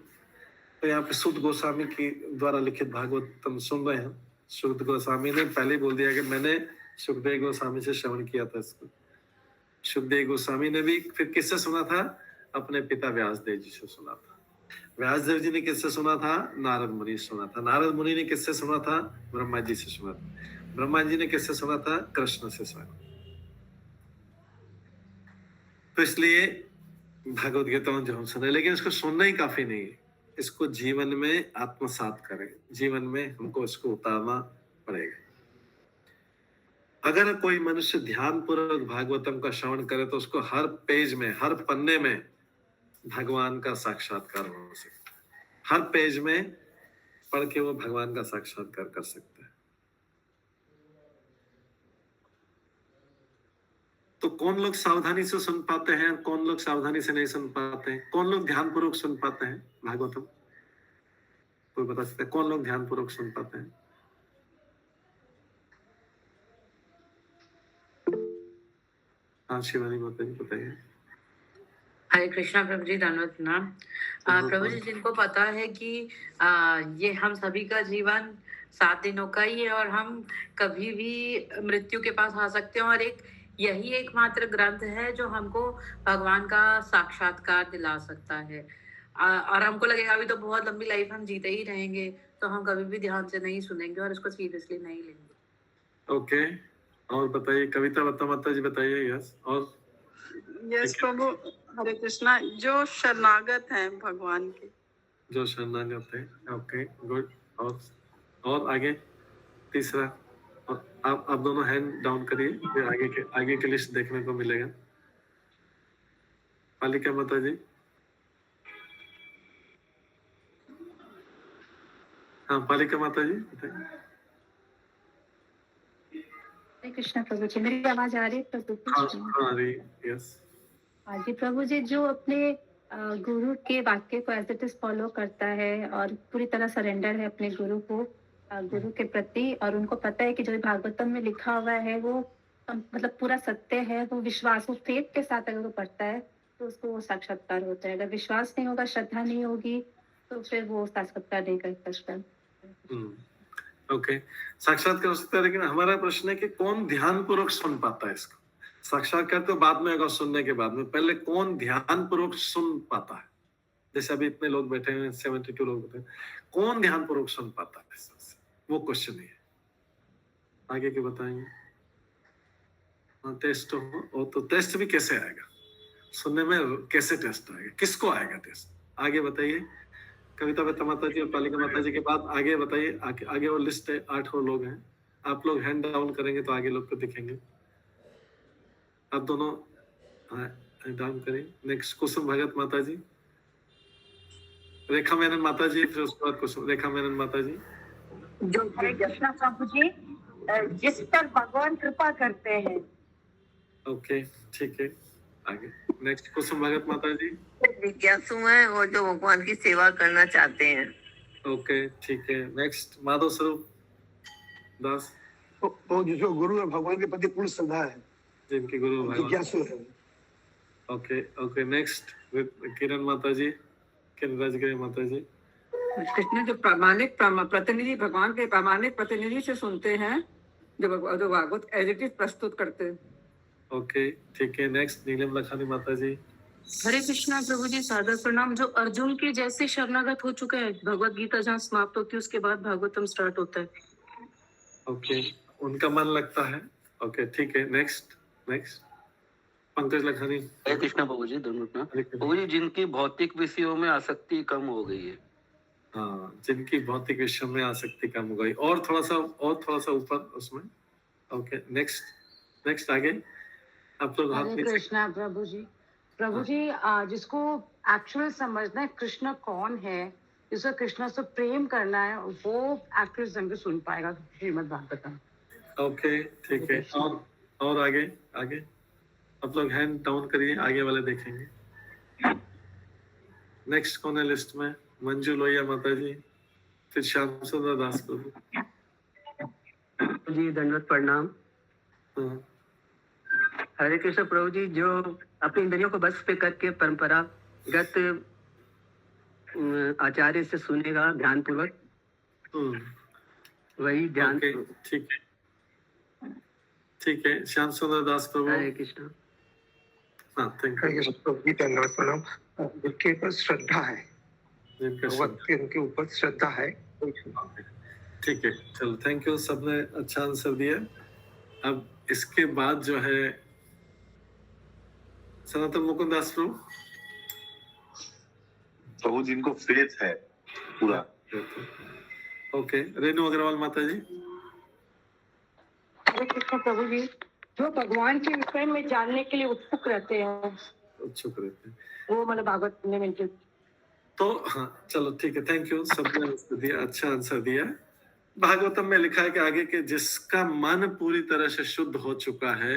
तो यहाँ पे सुद गोस्वामी की द्वारा लिखित भागवतम सुन रहे हैं। सुद गोस्वामी ने पहले बोल दिया कि मैंने सुखदेव गोस्वामी से श्रवण किया था इसको। सुखदेव गोस्वामी ने भी फिर किससे सुना था? अपने पिता व्यासदेव जी से सुना था। व्यासदेव जी ने किससे सुना था? नारद मुनि से सुना था। नारद मुनि ने किससे सुना था? ब्रह्मा जी से सुना था। ब्रह्मा जी ने किससे सुना था? कृष्ण से सुना। तो इसलिए भगवद गीता में जो हम सुने, लेकिन इसको सुनना ही काफी नहीं है। इसको जीवन में आत्मसात करें। जीवन में हमको इसको उतारना पड़ेगा। अगर कोई मनुष्य ध्यान पूर्वक भागवतम का श्रवण करे तो उसको हर पेज में, हर पन्ने में भगवान का साक्षात्कार हो सकता है। हर पेज में पढ़ के वो भगवान का साक्षात्कार कर सकता है। तो कौन लोग सावधानी से सुन पाते हैं, कौन लोग सावधानी से नहीं सुन पाते हैं? कौन लोग ध्यान पूर्वक सुन पाते हैं भागवतम? कोई बता सकता है कौन लोग ध्यान पूर्वक सुन पाते हैं? हाँ शिवानी माता जी बताइए। हरे कृष्णा प्रभु जी, धन्यवाद प्रणाम। प्रभु जी, जिनको पता है कि ये हम सभी का जीवन 7 दिनों का ही है और हम कभी भी मृत्यु के पास आ सकते हैं, और यही एकमात्र ग्रंथ है जो हमको भगवान का साक्षात्कार दिला सकता है। और हमको लगेगा अभी तो बहुत लंबी लाइफ हम जीते ही रहेंगे, तो हम कभी भी ध्यान से नहीं सुनेंगे और इसको सीरियसली नहीं लेंगे। ओके, और बताइए कविता माता जी बताइए। यस, और यस प्रभु, हरे कृष्णा। जो शरणागत हैं भगवान के, जो शरणागत है। Okay good. और आगे तीसरा। और आप दोनों हैंड डाउन करिए, फिर आगे के लिस्ट देखने को मिलेगा। पालिका माता जी। हाँ पालिका माता जी बताइए। हरे कृष्णा प्रभु जी, मेरी आवाज आ रही है प्रभु जी? हाँ आ रही। यस हाँ जी प्रभु जी, जो अपने गुरु के वाक्य को एज इट इज फॉलो करता है और पूरी तरह सरेंडर है अपने गुरु को, गुरु के प्रति, और उनको पता है कि जो भागवतम में लिखा हुआ है वो मतलब पूरा सत्य है, वो विश्वास, वो फेथ के साथ अगर वो पढ़ता है तो उसको वो साक्षात्कार होता है। अगर विश्वास नहीं होगा, श्रद्धा नहीं होगी, तो फिर वो साक्षात्कार नहीं कर सकता। ओके, साक्षात्कार हो सकता है, लेकिन हमारा प्रश्न है कि कौन ध्यान पूर्वक सुन पाता है इसको? साक्षात्कार तो बाद में होगा, सुनने के बाद में। पहले कौन ध्यान पूर्वक सुन पाता है? जैसे अभी इतने लोग बैठे हैं, 72 लोग बैठे हैं, कौन ध्यान पूर्वक सुन पाता है? वो क्वेश्चन है। आगे के बताएंगे। टेस्ट हो तो टेस्ट भी कैसे आएगा? सुनने में कैसे टेस्ट आएगा? किसको आएगा टेस्ट? आगे बताइए। कविता माता जी और पालिका माता जी के बाद आगे बताइए। आगे वो लिस्ट है, 8 लोग हैं। आप लोग हैंड डाउन करेंगे तो आगे लोग को दिखेंगे। आप दोनों डाउन करें। नेक्स्ट कुसुम भगत माता जी, रेखा मेनन माता जी, फिर उसके बाद कुसुम रेखा मेनन माता जी। जो हरे कृष्णा प्रभु जी, जिस पर भगवान कृपा करते हैं। ओके ठीक है, आगे नेक्स्ट कुसुम भगत माता जी। जिज्ञासु हैं और जो भगवान की सेवा करना चाहते हैं। ओके ठीक है, नेक्स्ट माधव स्वरूप दास। वो जिसको गुरु और भगवान के प्रति पूर्ण श्रद्धा है, जिनके गुरु भगवान जिज्ञासु है। ओके नेक्स्ट किरण माता जी, किरण राजगिरी माता जी। कृष्ण जो प्रामाणिक प्रतिनिधि, भगवान के प्रामाणिक प्रतिनिधि से सुनते हैं, जो भागवत एज इट इज प्रस्तुत करते हैं। ओके ठीक है, नेक्स्ट नीलम लखानी माता जी। हरे कृष्णा प्रभु जी, सादर प्रणाम। जो अर्जुन के जैसे शरणागत हो चुके हैं, भगवत गीता जहाँ समाप्त होती है उसके बाद भागवतम स्टार्ट होता है। ओके, उनका मन लगता है। ओके ठीक है, नेक्स्ट पंकज लखानी। हरे कृष्णा प्रभु जी, प्रभु जी, जिनकी भौतिक विषयों में आसक्ति कम हो गई है। हाँ, जिनकी भौतिक विषयों में आसक्ति कम हो गई। और थोड़ा सा ऊपर उसमें। ओके नेक्स्ट आगे आप लोग। हरे कृष्णा प्रभु जी, जिसको एक्चुअल समझना है कृष्ण कौन है, जिसको कृष्ण से प्रेम करना है, वो एक्चुअल समझ सुन पाएगा श्रीमद् भागवतम। ओके ठीक है, और आगे आप लोग हैंड डाउन करिए, आगे वाले देखेंगे। नेक्स्ट कौन है लिस्ट में? मंजू लोहिया माता जी, फिर श्याम सुंदर दास प्रभु जी। दंडवत प्रणाम। हरे कृष्ण प्रभु जी। जो अपनी इंद्रियों को बस पे करके परंपरागत आचार्य से सुनेगा ध्यान पूर्वक, वही ध्यान। ठीक ठीक है। श्याम सुंदर दास प्रभु। हरे कृष्ण। हाँ, थैंक यू प्रभु जी। धन्यवाद प्रणाम। जिनके ऊपर श्रद्धा है, उनके ऊपर श्रद्धा है। ठीक है, चलो थैंक यू, सबने अच्छा आंसर दिया। अब इसके बाद जो है सनातन मुकुंद दास प्रभु। प्रभु जिनको फेथ है पूरा। ओके, रेणु अग्रवाल माता जी। हरे कृष्ण प्रभु जी। जो भगवान के विषय में जानने के लिए उत्सुक रहते हैं, वो मतलब भागवत में। तो हाँ, चलो ठीक है, थैंक यू, सबने आंसर दिया, अच्छा आंसर दिया। भागवतम में लिखा है कि आगे के जिसका मन पूरी तरह से शुद्ध हो चुका है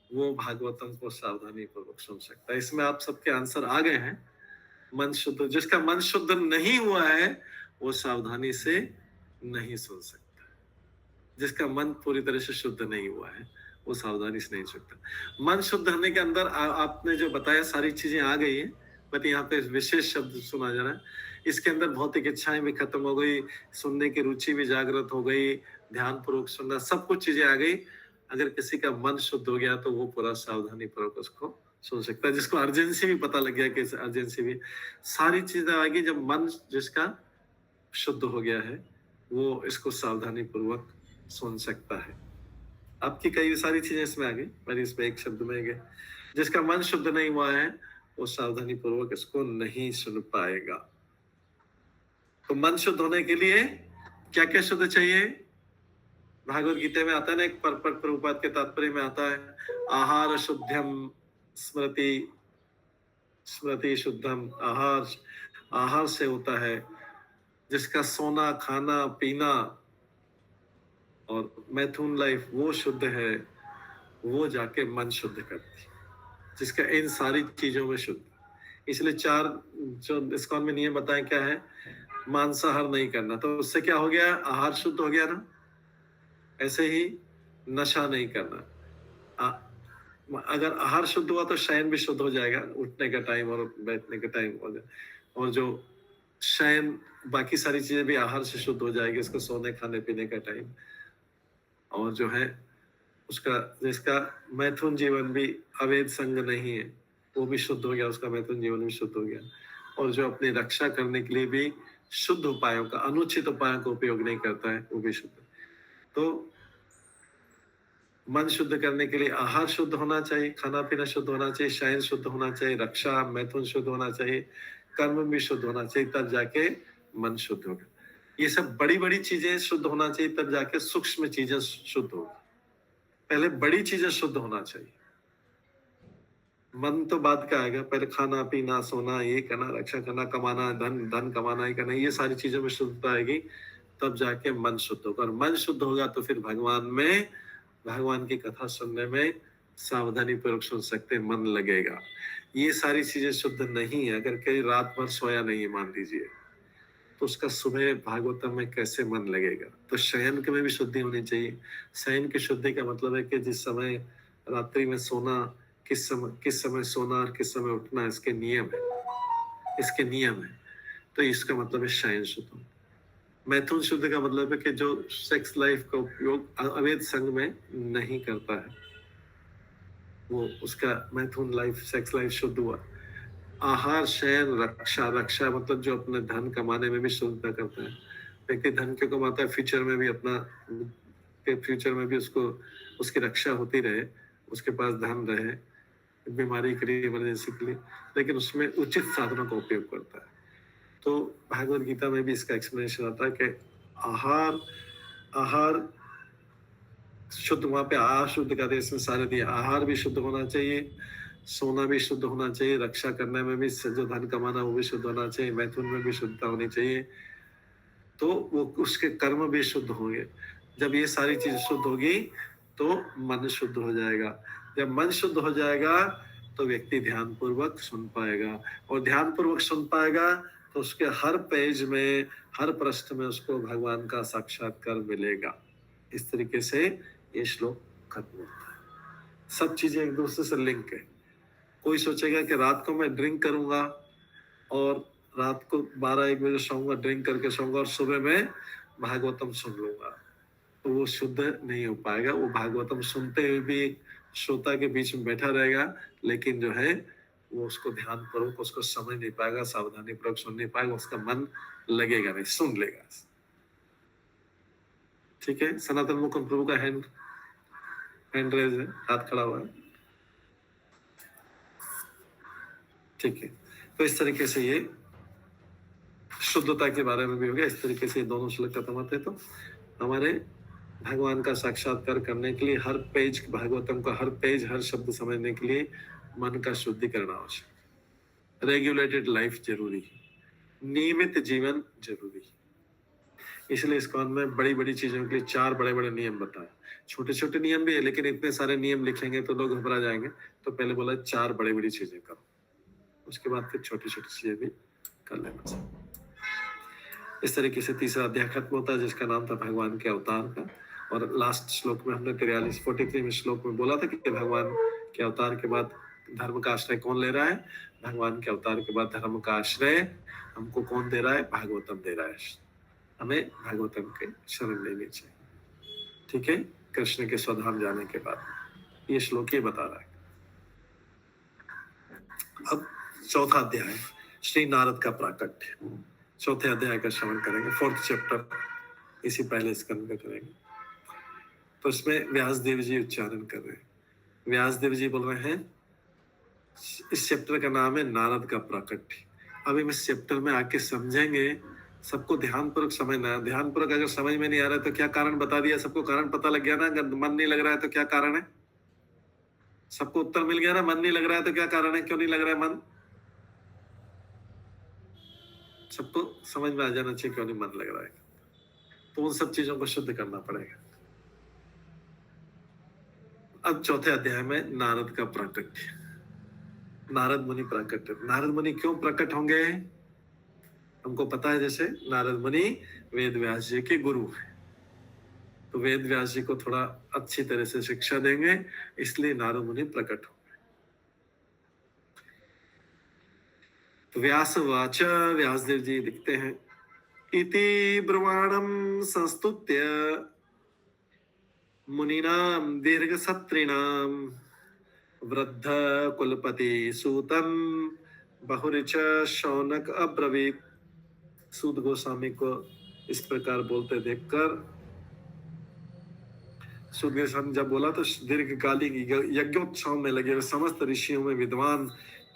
वो भागवतम को सावधानी पूर्वक सुन सकता है। इसमें आप सबके आंसर आ गए हैं। मन शुद्ध, जिसका मन शुद्ध नहीं हुआ है वो सावधानी से नहीं सुन सकता। जिसका मन पूरी तरह से शुद्ध नहीं हुआ है वो सावधानी से नहीं सकता। मन शुद्ध होने के अंदर आपने जो बताया सारी चीजें आ गई है, बट यहाँ पे विशेष शब्द सुना जा रहा है। इसके अंदर भौतिक इच्छाएं भी खत्म हो गई, सुनने की रुचि भी जागृत हो गई, ध्यान पूर्वक सुनना, सब कुछ चीजें आ गई। अगर किसी का मन शुद्ध हो गया तो वो पूरा सावधानी पूर्वक उसको सुन सकता है। जिसको अर्जेंसी भी पता लग गया कि अर्जेंसी भी, सारी चीजें आ गई। जब मन जिसका शुद्ध हो गया है वो इसको सावधानी पूर्वक सुन सकता है। आपकी कई सारी चीजें इसमें आ गई, पर इसमें एक शब्द में गए, जिसका मन शुद्ध नहीं हुआ है वो सावधानी पूर्वक इसको नहीं सुन पाएगा। तो मन शुद्ध होने के लिए क्या क्या शुद्ध चाहिए? भागवत गीता में आता है ना, एक परपट प्रभुपाद के तात्पर्य में आता है, आहार शुद्धम स्मृति, स्मृति शुद्धम। आहार से होता है। जिसका सोना खाना पीना और मैथुन लाइफ वो शुद्ध है, वो जाके मन शुद्ध करती है। जिसका इन सारी चीजों में शुद्ध। इसलिए 4 जो इस्कॉन में नियम बताए क्या है, मांसाहार नहीं करना, तो उससे क्या हो गया? आहार शुद्ध हो गया ना। ऐसे ही नशा नहीं करना। अगर आहार शुद्ध हुआ तो शयन भी शुद्ध हो जाएगा, उठने का टाइम और बैठने का टाइम हो जाए। और जो शयन, बाकी सारी चीजें भी आहार से शुद्ध हो जाएगी, इसको सोने खाने पीने का टाइम। और जो है उसका, जिसका मैथुन जीवन भी अवैध संग नहीं है वो भी शुद्ध हो गया, उसका मैथुन जीवन भी शुद्ध हो गया। और जो अपनी रक्षा करने के लिए भी शुद्ध उपायों का, अनुचित उपायों का उपयोग नहीं करता है वो भी शुद्ध। तो मन शुद्ध करने के लिए आहार शुद्ध होना चाहिए, खाना पीना शुद्ध होना चाहिए, शयन शुद्ध होना चाहिए, रक्षा मैथुन शुद्ध होना चाहिए, कर्म भी शुद्ध होना चाहिए, तब जाके मन शुद्ध होगा। ये सब बड़ी बड़ी चीजें शुद्ध होना चाहिए, तब जाके सूक्ष्म चीजें शुद्ध होगी। पहले बड़ी चीजें शुद्ध होना चाहिए, मन तो बाद का आएगा। पहले खाना पीना सोना ये करना, रक्षा करना, कमाना, धन कमाना, ये करना, ये सारी चीजों में शुद्धता आएगी, तब जाके मन शुद्ध होगा। और मन शुद्ध होगा तो फिर भगवान की कथा सुनने में सावधानी पूर्वक सुन सकते, मन लगेगा। ये सारी चीजें शुद्ध नहीं है। अगर कई रात भर सोया नहीं है मान लीजिए, तो उसका सुबह भागवतम में कैसे मन लगेगा? तो शयन के में भी शुद्धि होनी चाहिए। शयन की शुद्धि का मतलब है कि जिस समय रात्रि में सोना, किस समय सोना और किस समय उठना, इसके नियम है। तो इसका मतलब है शयन शुद्ध। मैथुन शुद्ध का मतलब है कि जो सेक्स लाइफ का उपयोग अवैध संग में नहीं करता है, वो उसका मैथुन लाइफ, सेक्स लाइफ शुद्ध हुआ। आहार शयन रक्षा मतलब जो अपने धन कमाने में भी शुद्धता करता है। व्यक्ति धन क्यों कमाता है? फ्यूचर में भी उसको उसकी रक्षा होती रहे, उसके पास धन रहे, बीमारी के लिए, इमरजेंसी के लिए, लेकिन उसमें उचित साधनों का उपयोग करता है। तो भागवत गीता में भी इसका एक्सप्लेनेशन आता है कि आहार शुद्ध, वहां पे आहार शुद्ध का इसमें सारे दिए। आहार भी शुद्ध होना चाहिए, सोना भी शुद्ध होना चाहिए, रक्षा करने में भी, जो धन कमाना वो भी शुद्ध होना चाहिए, मैथुन में भी शुद्धता होनी चाहिए, तो वो उसके कर्म भी शुद्ध होंगे। जब ये सारी चीज शुद्ध होगी तो मन शुद्ध हो जाएगा। जब मन शुद्ध हो जाएगा तो व्यक्ति ध्यानपूर्वक सुन पाएगा, और ध्यानपूर्वक सुन पाएगा तो उसके हर पेज में, हर प्रश्न में उसको भगवान का साक्षात्कार मिलेगा। इस तरीके से ये श्लोक खत्म होता है। सब चीजें एक दूसरे से लिंक है। कोई सोचेगा कि रात को मैं ड्रिंक करूंगा और रात को 12-1 बजे सोऊंगा, ड्रिंक करके सोऊंगा और सुबह में भागवतम सुन लूंगा, तो वो शुद्ध नहीं हो पाएगा। वो भागवतम सुनते हुए भी श्रोता के बीच में बैठा रहेगा, लेकिन जो है वो उसको ध्यान पूर्वक उसको समझ नहीं पाएगा, सावधानी पूर्वक सुन नहीं पाएगा, उसका मन लगेगा नहीं, सुन लेगा। ठीक है। सनातन मुकुंद प्रभु का हैंड रेज है, हाथ खड़ा हुआ है। ठीक है। तो इस तरीके से ये शुद्धता के बारे में भी हो गया। इस तरीके से दोनों श्लोक खत्म होते। तो हमारे भगवान का साक्षात्कार करने के लिए हर पेज, भागवतम का हर पेज, हर शब्द समझने के लिए मन का शुद्धिकरण आवश्यक। रेगुलेटेड लाइफ जरूरी है, नियमित जीवन जरूरी है। इसलिए इस्कॉन में बड़ी बड़ी चीजों के लिए 4 बड़े-बड़े नियम बताए। छोटे छोटे नियम भी है, लेकिन इतने सारे नियम लिखेंगे तो लोग घबरा जाएंगे। तो पहले बोला 4 बड़ी-बड़ी चीजें करो, उसके बाद फिर छोटी छोटी चीजें भी कर लेना चाहिए। इस तरीके से तीसरा अध्याय खत्म होता है, जिसका नाम था भगवान के अवतार का। और लास्ट श्लोक में हमने 43 श्लोक में बोला था कि भगवान के अवतार के बाद धर्म का आश्रय कौन ले रहा है। भगवान के अवतार के बाद धर्म का आश्रय हमको कौन दे रहा है? भागवतम दे रहा है। हमें भागवतम के शरण लेनी चाहिए। ठीक है। कृष्ण के स्वधाम जाने के बाद ये श्लोक ये बता रहा है। अब चौथा अध्याय, श्री नारद का प्राकट्य। चौथे अध्याय का श्रवण करेंगे, 4th चैप्टर, इसी पहले स्कंद का करेंगे। तो इसमें व्यासदेव जी उच्चारण कर रहे हैं। व्यासदेव जी बोल रहे हैं, इस चैप्टर का नाम है नारद का प्राकट्य। अब हम इस चैप्टर में आके समझेंगे, सबको ध्यानपूर्वक समझना है। ध्यानपूर्वक अगर समझ में नहीं आ रहा है तो क्या कारण बता दिया, सबको कारण पता लग गया ना। अगर मन नहीं लग रहा है तो क्या कारण है? सबको उत्तर मिल गया ना। मन नहीं लग रहा है तो क्या कारण है, क्यों नहीं लग रहा है मन? सबको समझ में आ जाना चाहिए क्यों नहीं मन लग रहा है। तो उन सब चीजों को शुद्ध करना पड़ेगा। अब चौथे अध्याय में नारद का प्राकट्य। नारद मुनि प्राकट्य। नारद मुनि क्यों प्रकट होंगे? हमको पता है, जैसे नारद मुनि वेद व्यास जी के गुरु हैं, तो वेद व्यास जी को थोड़ा अच्छी तरह से शिक्षा देंगे, इसलिए नारद मुनि प्रकट होंगे। तो व्यासवाच, व्यासदेव जी लिखते हैं, इति ब्रुवाणं संस्तुत्य मुनीनां दीर्घसत्रिणां वृद्ध कुलपति सूतं बहुरिच शौनक अब्रवीत। सूत गोस्वामी को इस प्रकार बोलते देखकर सूत गोस्वामी जब बोला तो दीर्घकालीन यज्ञोत्सव में लगे हुए समस्त ऋषियों में विद्वान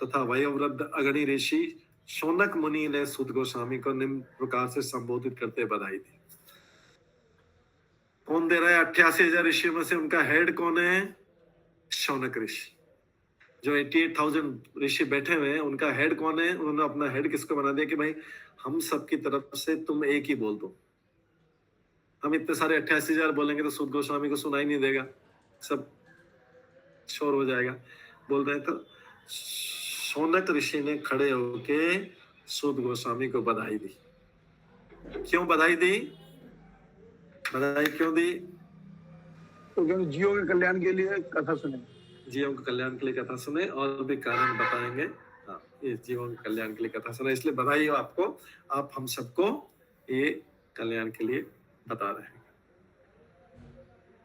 तथा वयोवृद्ध अगणी ऋषि शौनक मुनि ने सूत गोस्वामी को निम्न प्रकार से संबोधित करते बधाई दी। कौन दे रहा है? 88,000 ऋषियों में से उनका हेड कौन है? शौनक ऋषि। जो 88,000 ऋषि बैठे हुए हैं, उनका हेड कौन है? उन्होंने अपना हेड किसको बना दिया कि भाई हम सबकी तरफ से तुम एक ही बोल दो। हम इतने सारे 88,000 बोलेंगे तो सूत गोस्वामी को सुनाई नहीं देगा, सब शोर हो जाएगा। बोल रहे तो शौनक ऋषि ने खड़े होके सूत गोस्वामी को बधाई दी। क्यों बधाई दी? बधाई क्यों दी? तो जीवों के कल्याण के लिए कथा सुने। जीवों के कल्याण के लिए कथा सुने, और भी कारण बताएंगे। हाँ, ये जीवों के कल्याण के लिए कथा सुने, इसलिए बधाई हो आपको। आप हम सबको ये कल्याण के लिए बता रहे हैं।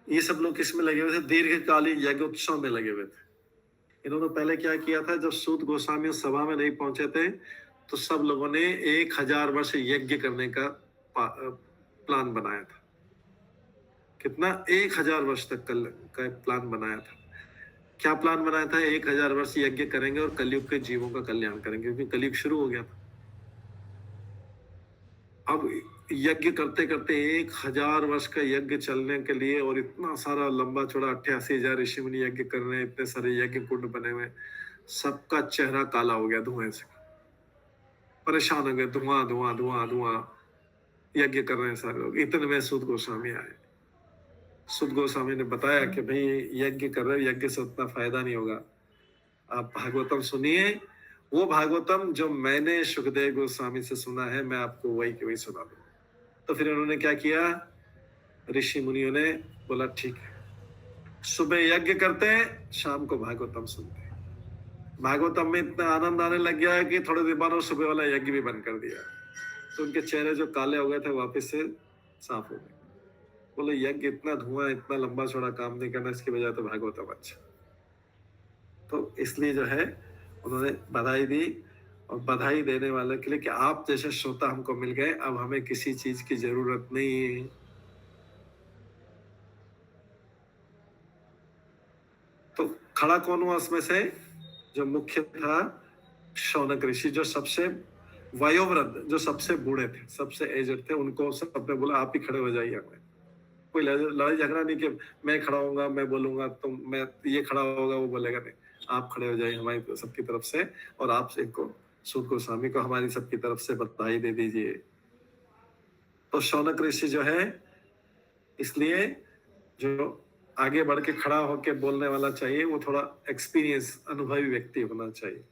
ये सब लोग किसमें लगे हुए थे? दीर्घकालीन यज्ञोत्सव में लगे हुए थे। इन्होंने पहले क्या किया था? जब सूत गोस्वामी सभा में नहीं पहुंचे थे तो सब लोगों ने 1000 वर्ष यज्ञ करने का प्लान बनाया था। कितना? 1000 वर्ष तक का प्लान बनाया था। क्या प्लान बनाया था? 1000 वर्ष यज्ञ करेंगे और कलयुग के जीवों का कल्याण करेंगे, क्योंकि कलयुग शुरू हो गया था। अब यज्ञ करते करते 1000 वर्ष का यज्ञ चलने के लिए, और इतना सारा लंबा चौड़ा 88,000 ऋषि मुनि यज्ञ कर रहे हैं, इतने सारे यज्ञ कुंड बने हुए, सबका चेहरा काला हो गया धुएं से, परेशान हो गए। धुआं धुआं धुआं धुआं यज्ञ कर रहे हैं सारे लोग। इतने में सूत गोस्वामी आए। सूत गोस्वामी ने बताया कि भाई यज्ञ कर रहे, यज्ञ से उतना फायदा नहीं होगा। आप भागवतम सुनिए, वो भागवतम जो मैंने सुखदेव गोस्वामी से सुना है, मैं आपको वही के वही सुना दूं। तो फिर उन्होंने क्या किया, ऋषि मुनियों ने बोला ठीक है, सुबह यज्ञ करते हैं, शाम को भागवतम सुनते हैं। भागवतम में इतना आनंद आने लग गया है कि थोड़े दिन बाद सुबह वाला यज्ञ भी बंद कर दिया। तो उनके चेहरे जो काले हो गए थे वापस से साफ हो गए। बोले यज्ञ इतना धुआं, इतना लंबा चौड़ा काम नहीं करना, इसकी बजाय तो भागवतम अच्छा। तो इसलिए जो है उन्होंने बधाई दी, और बधाई देने वाले के लिए कि आप जैसे श्रोता हमको मिल गए, अब हमें किसी चीज की जरूरत नहीं है। तो खड़ा कौन हुआ उसमें से, जो मुख्य था शौनक ऋषि, जो सबसे वयोवृद्ध, जो सबसे बूढ़े थे, सबसे एजड थे, उनको सबने बोला आप ही खड़े हो जाइए। हमें कोई लड़ाई झगड़ा नहीं कि मैं खड़ा होऊंगा, मैं बोलूंगा, तो मैं ये खड़ा होगा, वो बोलेगा, नहीं, आप खड़े हो जाइए हमारी सबकी तरफ से, और आप इनको सूत गोस्वामी को हमारी सबकी तरफ से बधाई दे दीजिए। तो शौनक ऋषि जो है, इसलिए जो आगे बढ़ के खड़ा होके बोलने वाला चाहिए, वो थोड़ा एक्सपीरियंस, अनुभवी व्यक्ति होना चाहिए।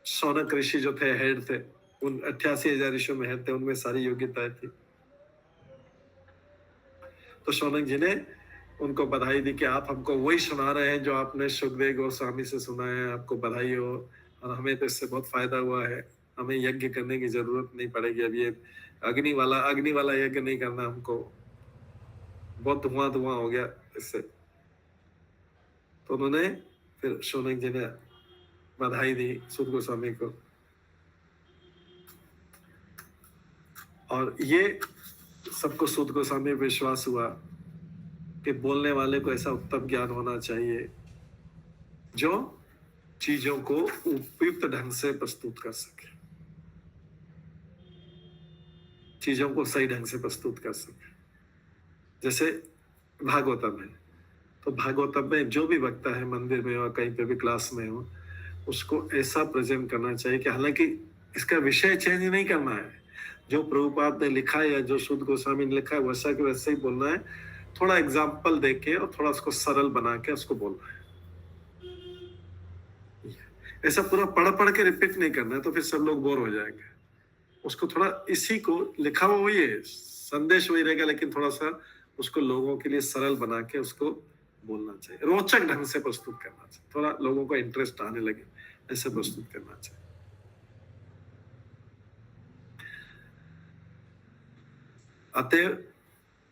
शौनक ऋषि जो थे, हेड थे, उन 88,000 ऋषियों में हेड थे, उनमें सारी योग्यताएं थी। तो शौनक जी ने उनको बधाई दी कि आप हमको वही सुना रहे हैं जो आपने सुखदेव गोस्वामी से सुना है, आपको बधाई हो, और हमें तो इससे बहुत फायदा हुआ है, हमें यज्ञ करने की जरूरत नहीं पड़ेगी। अब ये अग्नि वाला यज्ञ नहीं करना, हमको बहुत धुआं हो गया इससे। तो उन्होंने फिर शौनक जी ने बधाई दी सूत गोस्वामी को, और ये सबको सूत गोस्वामी पे विश्वास हुआ कि बोलने वाले को ऐसा उत्तम ज्ञान होना चाहिए जो चीजों को उपयुक्त ढंग से प्रस्तुत कर सके, चीजों को सही ढंग से प्रस्तुत कर सके। जैसे भागवतम है, तो भागवतम में जो भी वक्ता है, मंदिर में हो, कहीं पे भी क्लास में हो, उसको ऐसा प्रेजेंट करना चाहिए कि हालांकि इसका विषय चेंज नहीं करना है, जो प्रभुपाद ने लिखा है या जो सूत गोस्वामी ने लिखा है वैसा के वैसे ही बोलना है, थोड़ा एग्जाम्पल देके और थोड़ा उसको सरल बना के उसको बोलना है। ऐसा पूरा पढ़ के रिपीट नहीं करना है, तो फिर सब लोग बोर हो जाएंगे। उसको थोड़ा इसी को लिखा हुआ वही है, संदेश वही रहेगा, लेकिन थोड़ा सा उसको लोगों के लिए सरल बना के उसको बोलना चाहिए, रोचक ढंग से प्रस्तुत करना चाहिए, थोड़ा लोगों को इंटरेस्ट आने लगे ऐसे प्रस्तुत करना चाहिए। अतः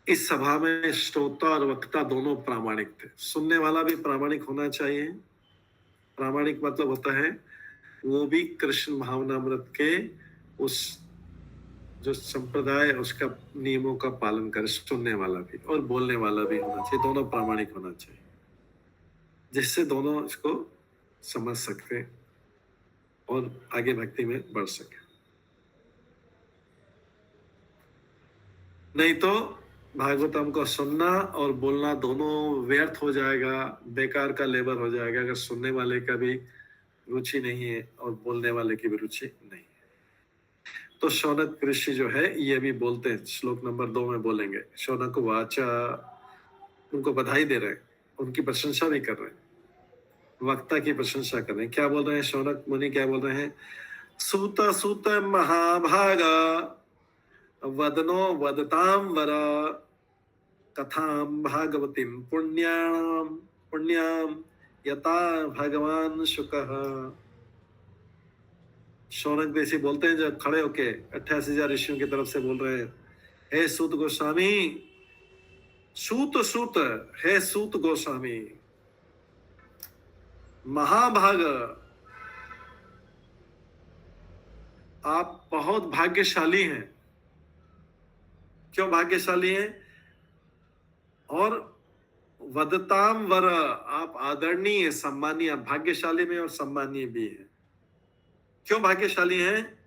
इस सभा में श्रोता और वक्ता दोनों प्रामाणिक थे। सुनने वाला भी प्रामाणिक होना चाहिए। प्रामाणिक मतलब होता है वो भी कृष्ण भावनामृत के उस जो संप्रदाय उसका नियमों का पालन करे, सुनने वाला भी और बोलने वाला भी होना चाहिए, दोनों प्रामाणिक होना चाहिए, जिससे दोनों इसको समझ सकते और आगे भक्ति में बढ़ सके। नहीं तो भागवतम को सुनना और बोलना दोनों व्यर्थ हो जाएगा, बेकार का लेबर हो जाएगा, अगर सुनने वाले का भी रुचि नहीं है और बोलने वाले की भी रुचि नहीं है। तो शौनक ऋषि जो है ये भी बोलते हैं, श्लोक नंबर 2 में बोलेंगे, शौनक वाचा, उनको बधाई दे रहे हैं, उनकी प्रशंसा भी कर रहे हैं, वक्ता की प्रशंसा कर रहे हैं। क्या बोल रहे हैं शौनक मुनि, क्या बोल रहे हैं? सूत सूत महाभागा वदनो वदताम वर कथाम भागवतीम पुण्याम यथा भगवान शुकः। शौनक ऋषि बोलते हैं, जब खड़े होके 88,000 ऋषियों की तरफ से बोल रहे हैं, हे सूत गोस्वामी, सूत हे सूत गोस्वामी, महाभाग, आप बहुत भाग्यशाली हैं। क्यों भाग्यशाली हैं? और वदताम वर, आप आदरणीय, सम्मानीय, भाग्यशाली में और सम्मानीय भी है। क्यों भाग्यशाली हैं?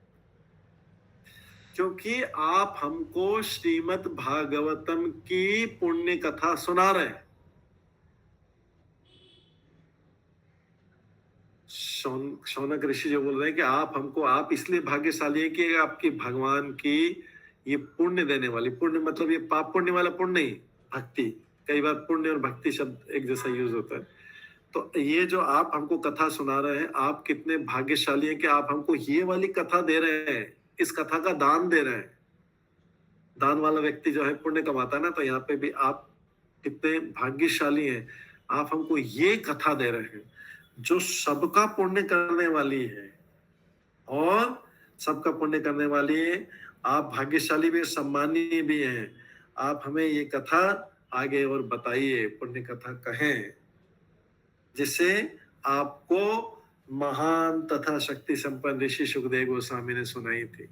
क्योंकि आप हमको श्रीमद् भागवतम की पुण्य कथा सुना रहे हैं। शौनक ऋषि जो बोल रहे हैं कि आप हमको, आप इसलिए भाग्यशाली है कि आपकी भगवान की ये पुण्य देने वाली, पुण्य मतलब ये पाप पुण्य वाला पुण्य नहीं, भक्ति, कई बार पुण्य और भक्ति शब्द एक जैसा यूज होता है। तो ये जो आप हमको कथा सुना रहे हैं, आप कितने भाग्यशाली हैं कि आप हमको ये वाली कथा दे रहे हैं, इस कथा का दान दे रहे हैं। दान वाला व्यक्ति जो है पुण्य कमाता है ना, तो यहाँ पे भी आप कितने भाग्यशाली हैं, आप हमको ये कथा दे रहे हैं जो सबका पुण्य करने वाली है और सबका पुण्य करने वाली है। आप भाग्यशाली भी, सम्मानीय भी हैं। आप हमें ये कथा आगे और बताइए, पुण्य कथा कहें, जिसे आपको महान तथा शक्ति संपन्न ऋषि सुखदेव गोस्वामी ने सुनाई थी।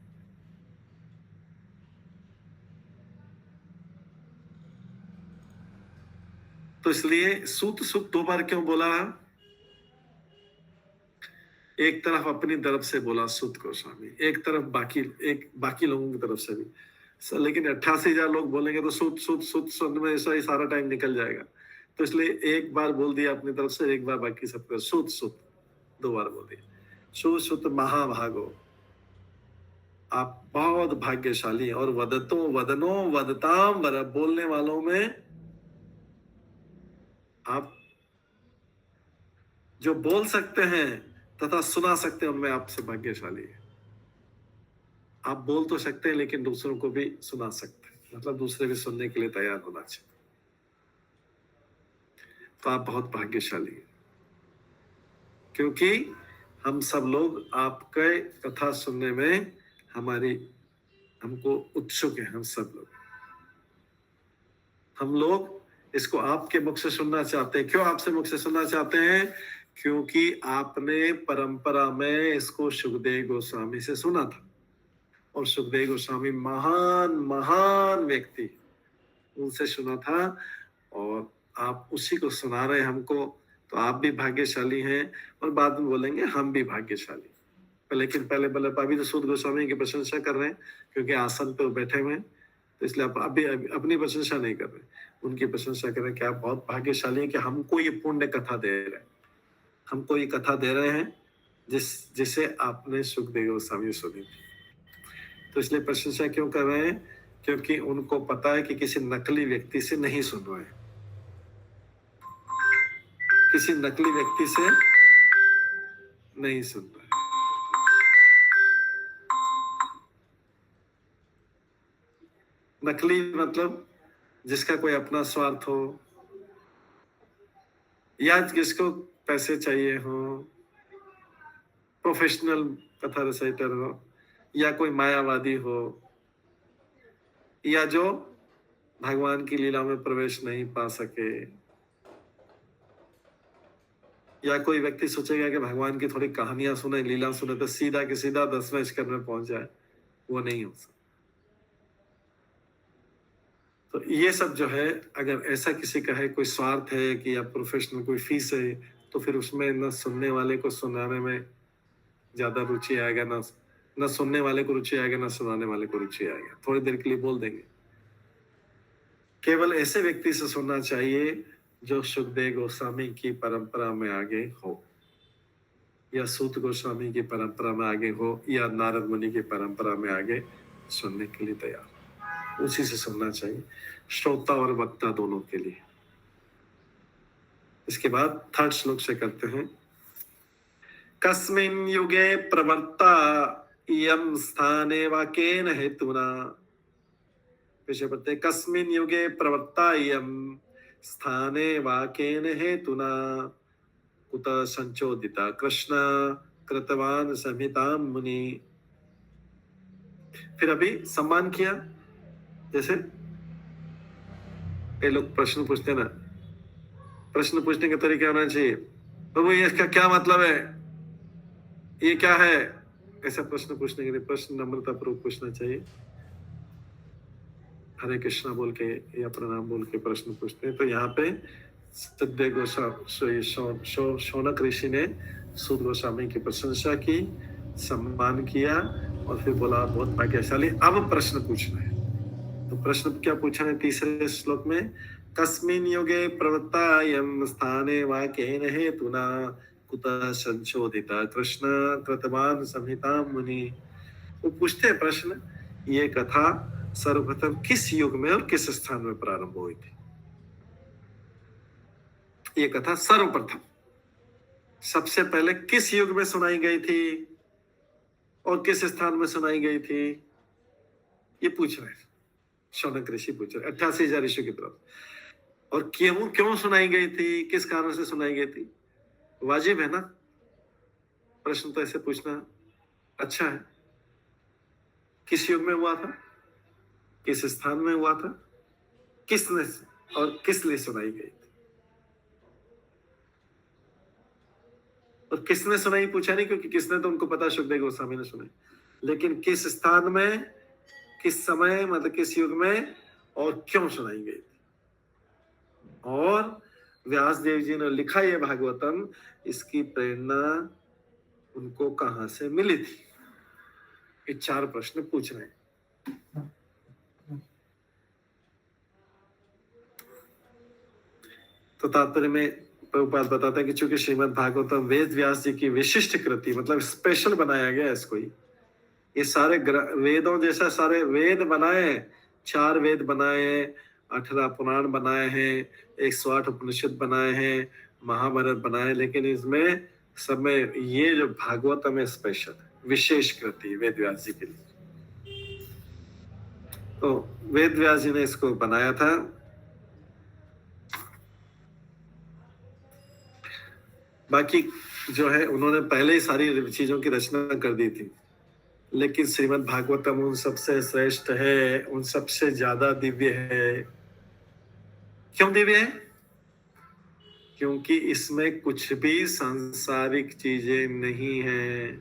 तो इसलिए सूत सुख 2 बार क्यों बोला? एक तरफ अपनी तरफ से बोला सूत गोस्वामी, एक तरफ बाकी लोगों की तरफ से भी। लेकिन 88,000 लोग बोलेंगे तो सूत सूत सूत सुनने में ऐसा ही सारा टाइम निकल जाएगा। तो इसलिए एक बार बोल दिया अपनी तरफ से, एक बार बाकी सबको सूत सूत 2 बार बोल दिया। सूत सूत महाभागो, आप बहुत भाग्यशाली हैं। और वदतो वदनो वदताम वर, बोलने वालों में आप जो बोल सकते हैं तथा सुना सकते हैं, उनमें आपसे भाग्यशाली है। आप बोल तो सकते हैं लेकिन दूसरों को भी सुना सकते हैं, मतलब दूसरे भी सुनने के लिए तैयार होना चाहिए। तो आप बहुत भाग्यशाली हैं, क्योंकि हम सब लोग आपके कथा सुनने में हमको उत्सुक है। हम लोग इसको आपके मुख से सुनना चाहते हैं। क्यों आपसे मुख से सुनना चाहते हैं? क्योंकि आपने परंपरा में इसको सुखदेव गोस्वामी से सुना था, और सुखदेव गोस्वामी महान व्यक्ति, उनसे सुना था, और आप उसी को सुना रहे हैं हमको। तो आप भी भाग्यशाली हैं, और बाद में बोलेंगे हम भी भाग्यशाली। लेकिन पहले बोले अभी तो सूत गोस्वामी की प्रशंसा कर रहे हैं, क्योंकि आसन पे बैठे हुए हैं, तो इसलिए आप अभी अपनी प्रशंसा नहीं कर रहे, उनकी प्रशंसा कर रहे हैं कि आप बहुत भाग्यशाली हैं कि हमको ये पुण्य कथा दे रहे हैं, हमको ये कथा दे रहे हैं जिसे आपने सुखदेव गोस्वामी सुनी। तो इसलिए प्रशंसा क्यों कर रहे हैं? क्योंकि उनको पता है कि किसी नकली व्यक्ति से नहीं सुन रहे हैं, किसी नकली व्यक्ति से नहीं सुन रहे। नकली मतलब जिसका कोई अपना स्वार्थ हो, या जिसको पैसे चाहिए हो, प्रोफेशनल कथा रिसाइटर हो, या कोई मायावादी हो, या जो भगवान की लीला में प्रवेश नहीं पा सके, या कोई व्यक्ति सोचेगा कि भगवान की थोड़ी कहानियां सुने, लीला सुने तो सीधा के सीधा 10वें स्कर में पहुंच जाए, वो नहीं हो सकता। तो ये सब जो है, अगर ऐसा किसी का है, कोई स्वार्थ है कि या प्रोफेशनल कोई फीस है, तो फिर उसमें न सुनने वाले को सुनाने में ज्यादा रुचि आएगा, न सुनने वाले को रुचि आएगा, न सुनाने वाले को रुचि आएगा। थोड़ी देर के लिए बोल देंगे। केवल ऐसे व्यक्ति से सुनना चाहिए जो सुखदेव गोस्वामी की परंपरा में आगे हो, या सूत गोस्वामी की परंपरा में आगे हो, या नारद मुनि की परंपरा में आगे सुनने के लिए तैयार, उसी से सुनना चाहिए, श्रोता और वक्ता दोनों के लिए। इसके बाद 3rd श्लोक से करते हैं। कस्मिन् युगे प्रवर्ता इयं स्थाने वाकेन हेतुना, पीछे पढ़ते, कस्मिन् युगे प्रवर्ता इयं स्थाने वाकेन हेतुना कुत संचोदिता कृष्ण कृतवान संहितां मुनि। फिर अभी सम्मान किया, जैसे ये लोग प्रश्न पूछते ना, प्रश्न पूछने का तरीका होना चाहिए, प्रभु ये इसका क्या मतलब है, ये क्या है, ऐसा प्रश्न पूछने के लिए प्रश्न नम्रता पूर्वक पूछना चाहिए। हरे कृष्णा बोल के या प्रणाम बोल के प्रश्न पूछते हैं। तो यहाँ पे सुखदेव गोस्वामी, शौनक ऋषि ने सूत गोस्वामी की प्रशंसा की, सम्मान किया, और फिर बोला बहुत भाग्यशाली, अब प्रश्न पूछना है। तो प्रश्न क्या पूछा है 3रे श्लोक में? कस्मिन् युगे प्रवृत्ता यं स्थाने वाकेन हेतुना कुतः संशोधिता कृष्ण कृतवान संहितां मुनि। वो पूछते हैं प्रश्न, ये कथा सर्वप्रथम किस युग में और किस स्थान में प्रारंभ हुई थी? ये कथा सर्वप्रथम सबसे पहले किस युग में सुनाई गई थी और किस स्थान में सुनाई गई थी, ये पूछ रहे हैं शौनक ऋषि, पूछ रहे 88,000 ऋषि की तरफ। और क्यों सुनाई गई थी, किस कारण से सुनाई गई थी? वाजिब है ना, प्रश्न तो ऐसे पूछना अच्छा है। किस युग में हुआ था, किस स्थान में हुआ था, किसने और किस लिए सुनाई गई थी? और किसने सुनाई पूछा नहीं, क्योंकि किसने तो उनको पता, सुखदेव गोस्वामी ने सुनाई, लेकिन किस स्थान में, किस समय, मतलब किस युग में और क्यों सुनाई गई थी। और व्यास देव जी ने लिखा ये भागवतम, इसकी प्रेरणा उनको कहां से मिली थी, ये 4 प्रश्न पूछ रहे हैं। तो तात्पर्य में प्रभुपाद बताते हैं कि चूंकि श्रीमद् भागवतम वेद व्यास जी की विशिष्ट कृति, मतलब स्पेशल बनाया गया इसको ही, ये सारे वेदों जैसा सारे वेद बनाए, 4 वेद बनाए, 18 पुराण बनाए हैं, 108 उपनिषद बनाए हैं, महाभारत बनाए, लेकिन इसमें सब में ये जो भागवतम है स्पेशल विशेष कृति वेद व्यास जी के लिए। तो वेद व्यास जी ने इसको बनाया था। बाकी जो है उन्होंने पहले ही सारी चीजों की रचना कर दी थी, लेकिन श्रीमद् भागवतम उन सबसे श्रेष्ठ है, उन सबसे ज्यादा दिव्य है। क्यों दिव्य है? क्योंकि इसमें कुछ भी सांसारिक चीजें नहीं है।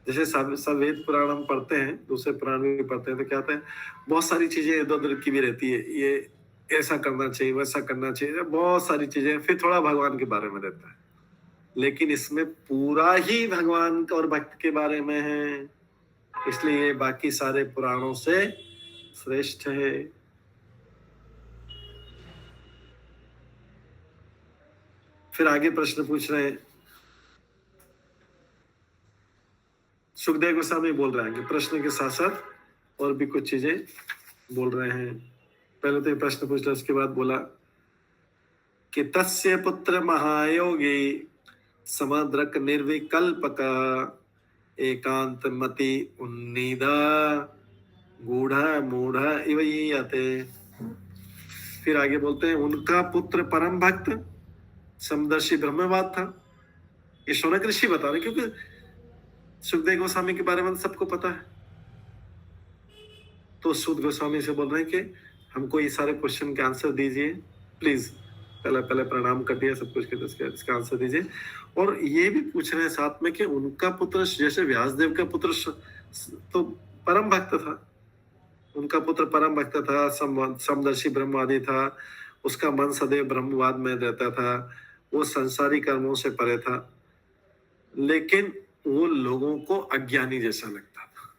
जैसे सब वेद पुराण हम पढ़ते हैं, दूसरे पुराण भी पढ़ते हैं, तो क्या होता है, बहुत सारी चीजें इधर उधर की भी रहती है, ये ऐसा करना चाहिए, वैसा करना चाहिए, बहुत सारी चीजें, फिर थोड़ा भगवान के बारे में रहता है। लेकिन इसमें पूरा ही भगवान और भक्त के बारे में है, इसलिए बाकी सारे पुराणों से श्रेष्ठ है। फिर आगे प्रश्न पूछ रहे हैं, सुखदेव गोस्वामी बोल रहे हैं कि प्रश्न के साथ साथ और भी कुछ चीजें बोल रहे हैं। पहले तो ये प्रश्न पूछ लिया, उसके बाद बोला कि तस्य पुत्र महायोगी समद्रक निर्विकल्पक एकांत मति उन्नीदा गूढ़ मूढ़ इवयते। फिर आगे बोलते हैं उनका पुत्र परम भक्त समदर्शी ब्रह्मवाद था। ये शौनक ऋषि बता रहे, क्योंकि सुखदेव गोस्वामी के बारे में सबको पता है। तो सुध गोस्वामी से बोल रहे हैं कि हमको ये सारे क्वेश्चन के आंसर दीजिए प्लीज। पहले प्रणाम कर दिया सब कुछ के, इसका आंसर दीजिए। और ये भी पूछ रहे हैं साथ में कि उनका पुत्र, जैसे व्यासदेव का पुत्र तो परम भक्त था, उनका पुत्र परम भक्त था, समदर्शी ब्रह्मवादी था, उसका मन सदैव ब्रह्मवाद में रहता था, वो संसारी कर्मों से परे था, लेकिन वो लोगों को अज्ञानी जैसा लगता था,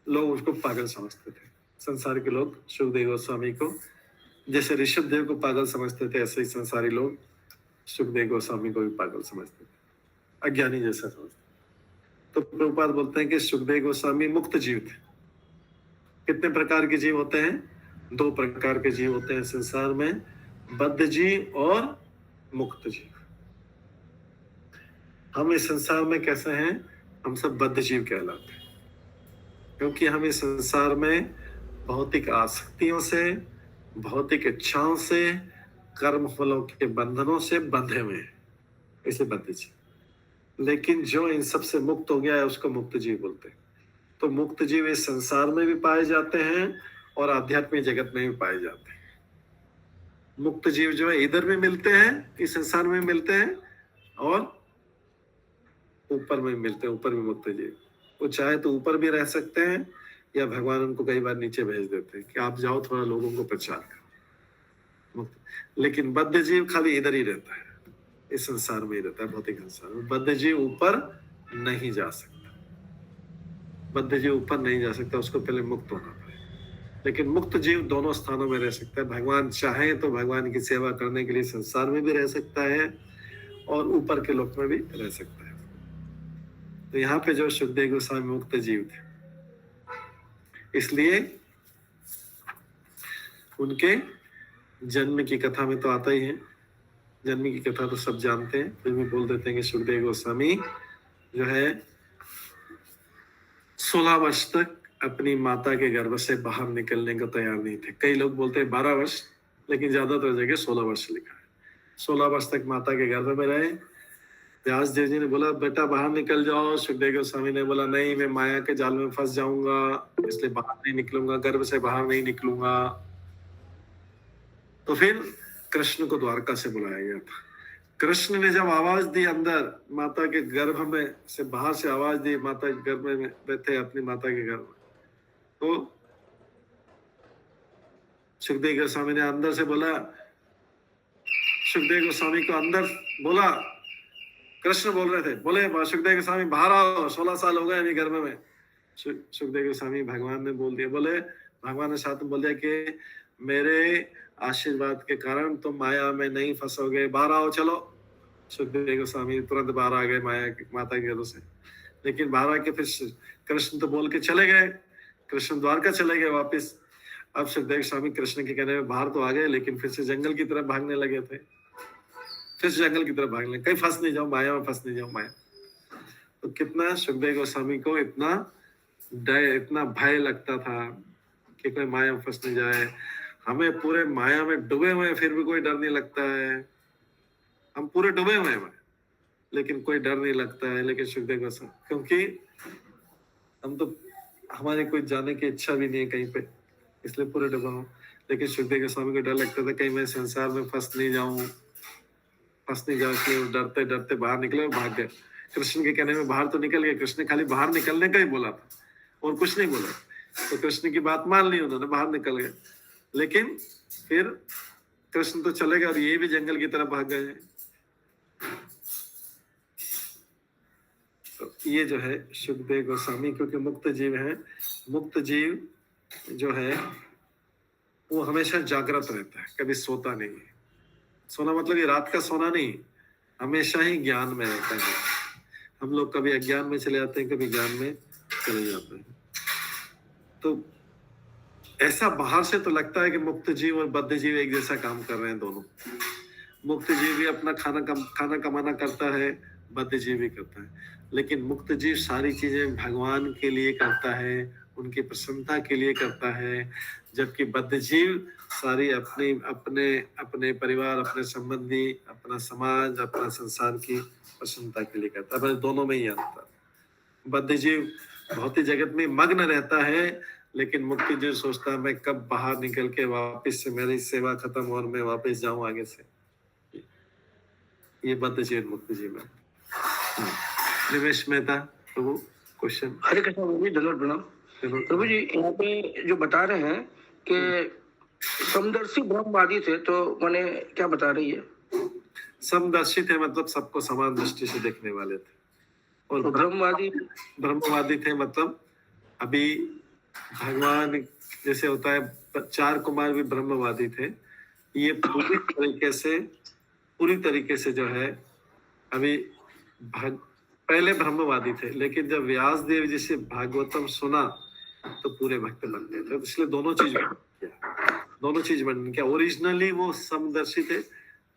लोग उसको पागल समझते थे। संसार के लोग सुखदेव गोस्वामी को जैसे ऋषभ देव को पागल समझते थे, ऐसे ही संसारी लोग सुखदेव गोस्वामी को भी पागल समझते थे, अज्ञानी जैसा समझते। तो प्रभुपाद बोलते हैं कि सुखदेव गोस्वामी मुक्त जीव थे। कितने प्रकार के जीव होते हैं? 2 प्रकार के जीव होते हैं संसार में, बद्ध जीव और मुक्त जीव। हम इस संसार में कैसे हैं? हम सब बद्ध जीव कहलाते हैं, क्योंकि हम इस संसार में भौतिक आसक्तियों से, भौतिक इच्छाओं से, कर्म फलों के बंधनों से बंधे हुए हैं, इसे बद्ध जीव। लेकिन जो इन सब से मुक्त हो गया है उसको मुक्त जीव बोलते हैं। तो मुक्त जीव इस संसार में भी पाए जाते हैं और आध्यात्मिक जगत में भी पाए जाते हैं। मुक्त जीव जो है इधर भी मिलते हैं, इस संसार में मिलते हैं, और ऊपर में मिलते हैं, ऊपर भी मुक्त जीव। वो चाहे तो ऊपर भी रह सकते हैं, या भगवान उनको कई बार नीचे भेज देते हैं कि आप जाओ थोड़ा लोगों को प्रचार करो। लेकिन बद्ध जीव खाली इधर ही रहता है, इस संसार में ही रहता है, भौतिक संसार में। बद्ध जीव ऊपर नहीं जा सकता, बद्ध जीव ऊपर नहीं जा सकता, उसको पहले मुक्त होना पड़ेगा। लेकिन मुक्त जीव दोनों स्थानों में रह सकता है। भगवान चाहे तो भगवान की सेवा करने के लिए संसार में भी रह सकता है और ऊपर के लोक में भी रह सकता है। तो यहाँ पे जो सुखदेव गोस्वामी मुक्त जीव थे, इसलिए उनके जन्म की कथा में तो आता ही है, जन्मी की कथा तो सब जानते हैं, फिर भी बोल देते हैं कि सुखदेव गोस्वामी जो है 16 वर्ष तक अपनी माता के गर्भ से बाहर निकलने को तैयार नहीं थे। कई लोग बोलते हैं 12 वर्ष, लेकिन ज्यादातर जगह 16 वर्ष लिखा है। 16 वर्ष तक माता के गर्भ में रहे। व्यास देव जी ने बोला बेटा बाहर निकल जाओ। सुखदेव गोस्वामी ने बोला नहीं, मैं माया के जाल में फंस जाऊंगा, इसलिए बाहर नहीं निकलूंगा, गर्भ से बाहर नहीं निकलूंगा। तो फिर कृष्ण को द्वारका से बुलाया गया था। कृष्ण ने जब आवाज दी अंदर, माता के गर्भ में से बाहर से आवाज दी, माता के गर्भ में बैठे अपनी माता के गर्भ में, तो सुखदेव गोस्वामी ने अंदर से बोला, सुखदेव गोस्वामी को अंदर बोला, कृष्ण बोल रहे थे, बोले सुखदेव गोस्वामी बाहर आओ, 16 साल हो गए अभी गर्भ में। सुखदेव गोस्वामी भगवान ने बोल दिया, बोले भगवान ने साथ में बोल दिया कि मेरे आशीर्वाद के कारण तुम माया में नहीं फंसोगे, बाहर आओ चलो। सुखदेव गोस्वामी तुरंत बाहर आ गए माया की माता के घर से। लेकिन बाहर आके फिर कृष्ण तो बोल के चले गए, कृष्ण द्वारका चले गए वापस। अब सुखदेव गोस्वामी कृष्ण के कहने में बाहर तो आ गए, लेकिन फिर से जंगल की तरफ भागने लगे थे। फिर से जंगल की तरफ भागने, कहीं फंस नहीं जाओ माया में, फंस नहीं जाओ माया। तो कितना सुखदेव गोस्वामी को इतना डर, इतना भय लगता था कि कोई माया में फंस नहीं जाए। हमें पूरे माया में डूबे हुए फिर भी कोई डर नहीं लगता है। हम पूरे डूबे हुए हैं लेकिन कोई डर नहीं लगता है। लेकिन सुखदेव गोस्वामी, क्योंकि हम तो, हमारी कोई जाने की इच्छा भी नहीं है कहीं पे, इसलिए पूरे डूबा हूँ। लेकिन सुखदेव गोस्वामी को डर लगता था कहीं मैं संसार में फंस नहीं जाऊं, फंस नहीं जाऊं, इसलिए डरते डरते बाहर निकले और भाग गए। कृष्ण के कहने में बाहर तो निकल गए। कृष्ण ने खाली बाहर निकलने का ही बोला था और कुछ नहीं बोला। तो कृष्ण की बात मान ली उन्होंने, बाहर निकल गए। लेकिन फिर कृष्ण तो चले गए और ये भी जंगल की तरफ भाग गए। तो ये जो है सुखदेव गोस्वामी, क्योंकि मुक्त जीव है, मुक्त जीव जो है वो हमेशा जागृत रहता है, कभी सोता नहीं है। सोना मतलब ये रात का सोना नहीं, हमेशा ही ज्ञान में रहता है। हम लोग कभी अज्ञान में चले जाते हैं, कभी ज्ञान में चले जाते हैं। तो ऐसा बाहर से तो लगता है कि मुक्त जीव और बद्ध जीव एक जैसा काम कर रहे हैं दोनों। मुक्त जीव भी अपना खाना कमाना करता है, बद्ध जीव भी करता है। लेकिन मुक्त जीव सारी चीजें भगवान के लिए करता है, उनकी प्रसन्नता के लिए करता है, जबकि बद्ध जीव सारी अपने अपने परिवार, अपने संबंधी, अपना समाज, अपना संसार की प्रसन्नता के लिए करता है। बस दोनों में ही अंतर। बद्ध जीव भौतिक जगत में मग्न रहता है, लेकिन मुक्ति जीव सोचता है मैं कब बाहर निकल के वापस से मेरी सेवा खत्म और मैं वापस जाऊं आगे से। ये बद्ध जीव मुक्त जीव है। निवेश मेहता प्रभु, क्वेश्चन। हरे कृष्ण प्रभु जी, धन्यवाद प्रणाम। प्रभु जी यहाँ पे जो बता रहे हैं कि समदर्शी ब्रह्मवादी थे, तो माने क्या बता रही है? समदर्शी थे मतलब सबको समान दृष्टि से देखने वाले थे। और ब्रह्मवादी थे मतलब अभी भगवान जैसे होता है, 4 कुमार भी ब्रह्मवादी थे। ये पूरी तरीके से जो है अभी पहले ब्रह्मवादी थे, लेकिन जब व्यास देव जी से भागवतम सुना तो पूरे भक्त बन गए थे। इसलिए दोनों चीज बन गया। ओरिजिनली वो समदर्शी थे,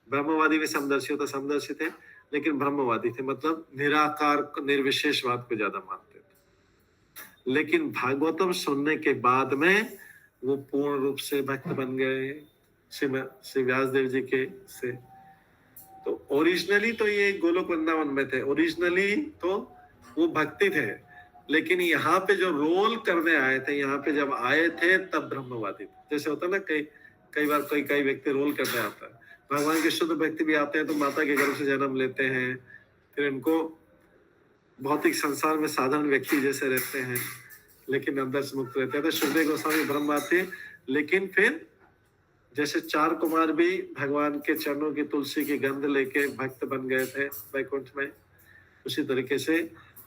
ब्रह्मवादी भी समदर्शी होता, समदर्शी थे, लेकिन ब्रह्मवादी थे मतलब निराकार निर्विशेषवाद को ज्यादा मानते थे। लेकिन भागवतम सुनने के बाद में वो पूर्ण रूप से भक्त बन गए श्री व्यास देव जी के से। तो ओरिजिनली तो ये गोलोक वृंदावन में थे, ओरिजिनली तो वो भक्ति थे, लेकिन यहाँ पे जो रोल करने आए थे, यहाँ पे जब आए थे तब ब्रह्मवादी थे। जैसे होता है ना, कई बार कई व्यक्ति रोल करने आता है। भगवान के शुद्ध व्यक्ति भी आते हैं तो माता के गर्भ से जन्म लेते हैं, फिर इनको भौतिक संसार में साधारण व्यक्ति जैसे रहते हैं, लेकिन अंदर से मुक्त रहते हैं। तो सुखदेव गोस्वामी ब्रह्मवादी, लेकिन फिर जैसे 4 कुमार भी भगवान के चरणों की तुलसी की गंध लेके भक्त बन गए थे वैकुंठ में, उसी तरीके से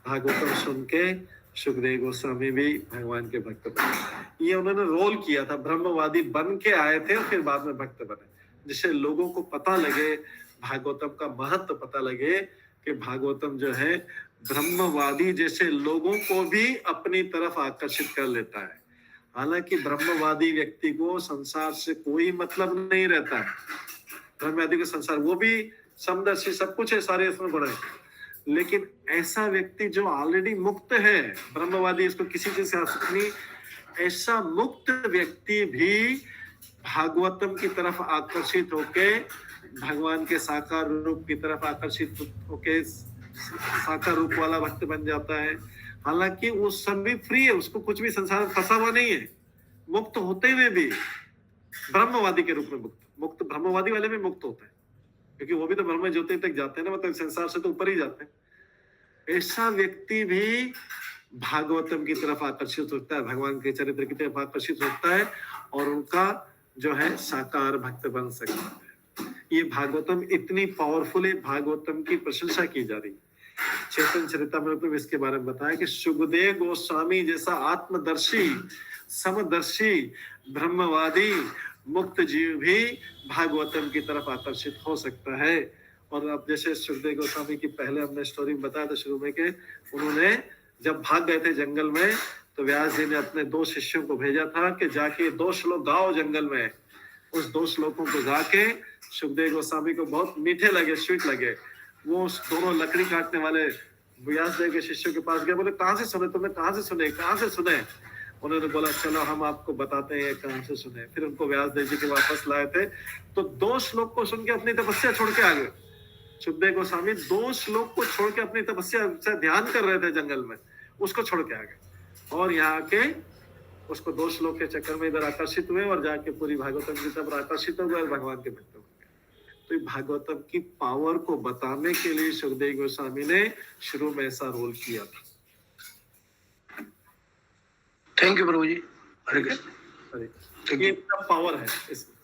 भागवतम सुन के सुखदेव गोस्वामी भी भगवान के भक्त बने। ये उन्होंने रोल किया था, ब्रह्मवादी बन के आए थे और फिर बाद में भक्त बने, जिससे लोगों को पता लगे, भागवतम का महत्व पता लगे कि भागवतम जो है ब्रह्मवादी जैसे लोगों को भी अपनी तरफ आकर्षित कर लेता है। हालांकि ब्रह्मवादी व्यक्ति को संसार से कोई मतलब नहीं रहता है, ब्रह्मवादी के संसार, वो भी समदर्शी, सब कुछ है, सारे इसमें गुण है। लेकिन ऐसा व्यक्ति जो ऑलरेडी मुक्त है, ब्रह्मवादी इसको किसी चीज से आसक्त नहीं, ऐसा मुक्त व्यक्ति भी भागवतम की तरफ आकर्षित होके भगवान के साकार रूप की तरफ आकर्षित होके साकार रूप वाला भक्त बन जाता है। हालांकि वो सब भी फ्री है, उसको कुछ भी संसार में फंसा हुआ नहीं है, मुक्त होते हुए भी ब्रह्मवादी के रूप में मुक्त ब्रह्मवादी वाले भी मुक्त होते हैं, क्योंकि वो भी तो ब्रह्म ज्योति तक जाते हैं ना, मतलब संसार से तो ऊपर ही जाते हैं। ऐसा व्यक्ति भी भागवतम की तरफ आकर्षित होता है, भगवान के चरित्र की तरफ आकर्षित होता है और उनका जो है साकार भक्त बन सकता है। ये भागवतम इतनी पावरफुल है, भागवतम की प्रशंसा की जा रही है। चैतन्य चरितामृत में इसके बारे में बताया कि सुखदेव गोस्वामी जैसा आत्मदर्शी, समदर्शी, ब्रह्मवादी मुक्त जीव भी भागवतम की तरफ आकर्षित हो सकता है। और अब जैसे सुखदेव गोस्वामी की पहले हमने स्टोरी में बताया था शुरू में के उन्होंने जब भाग गए थे जंगल में, तो व्यास जी ने अपने 2 शिष्यों को भेजा था कि जाके 2 श्लोक गाओ जंगल में। उस 2 श्लोकों को गा के सुखदेव गोस्वामी को बहुत मीठे लगे, स्वीट लगे। वो दोनों लकड़ी काटने वाले व्यास देव के शिष्यों के पास गए, बोले कहाँ से सुने तुमने, कहाँ से सुने, कहाँ से सुने? उन्होंने बोला चलो हम आपको बताते हैं कहाँ से सुने। फिर उनको व्यास देव जी के वापस लाए थे, तो 2 श्लोक को सुन के अपनी तपस्या छोड़ के आ गए। सुखदेव गोस्वामी 2 श्लोक को छोड़ के अपनी तपस्या से ध्यान कर रहे थे जंगल में, उसको छोड़ के आ गए और यहाँ आके उसको 2 श्लोक के चक्कर में इधर आकर्षित हुए और जाके पूरी भागवतम की तरफ आकर्षित हो गए और भगवान के भक्त हो गए। तो भागवतम की पावर को बताने के लिए सुखदेव गोस्वामी ने शुरू में ऐसा रोल किया था। थैंक यू प्रभु जी। हरे कृष्ण। ये इतना पावर है इसमें,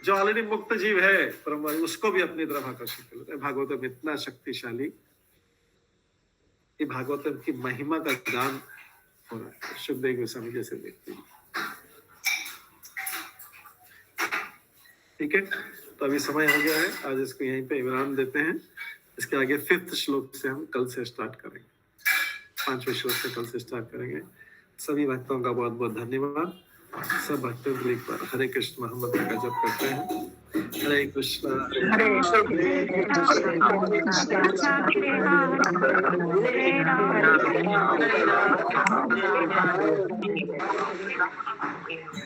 जो ऑलरेडी मुक्त जीव है परम उसको भी अपनी तरफ आकर्षित कर लेते हैं। भागवतम इतना शक्तिशाली, ये भागवतम की महिमा का गान हो रहा है सुखदेव गोस्वामी जैसे व्यक्ति। ठीक है, तो अभी समय हो गया है, आज इसको यहीं पे विराम देते हैं। इसके आगे 5th श्लोक से हम कल से स्टार्ट करेंगे, 5वें श्लोक से कल से स्टार्ट करेंगे। सभी भक्तों का बहुत बहुत धन्यवाद। सब भक्तों के लिए पर हरे कृष्ण मोहम्मद का जप करते हैं। हरे कृष्ण हरे कृष्ण।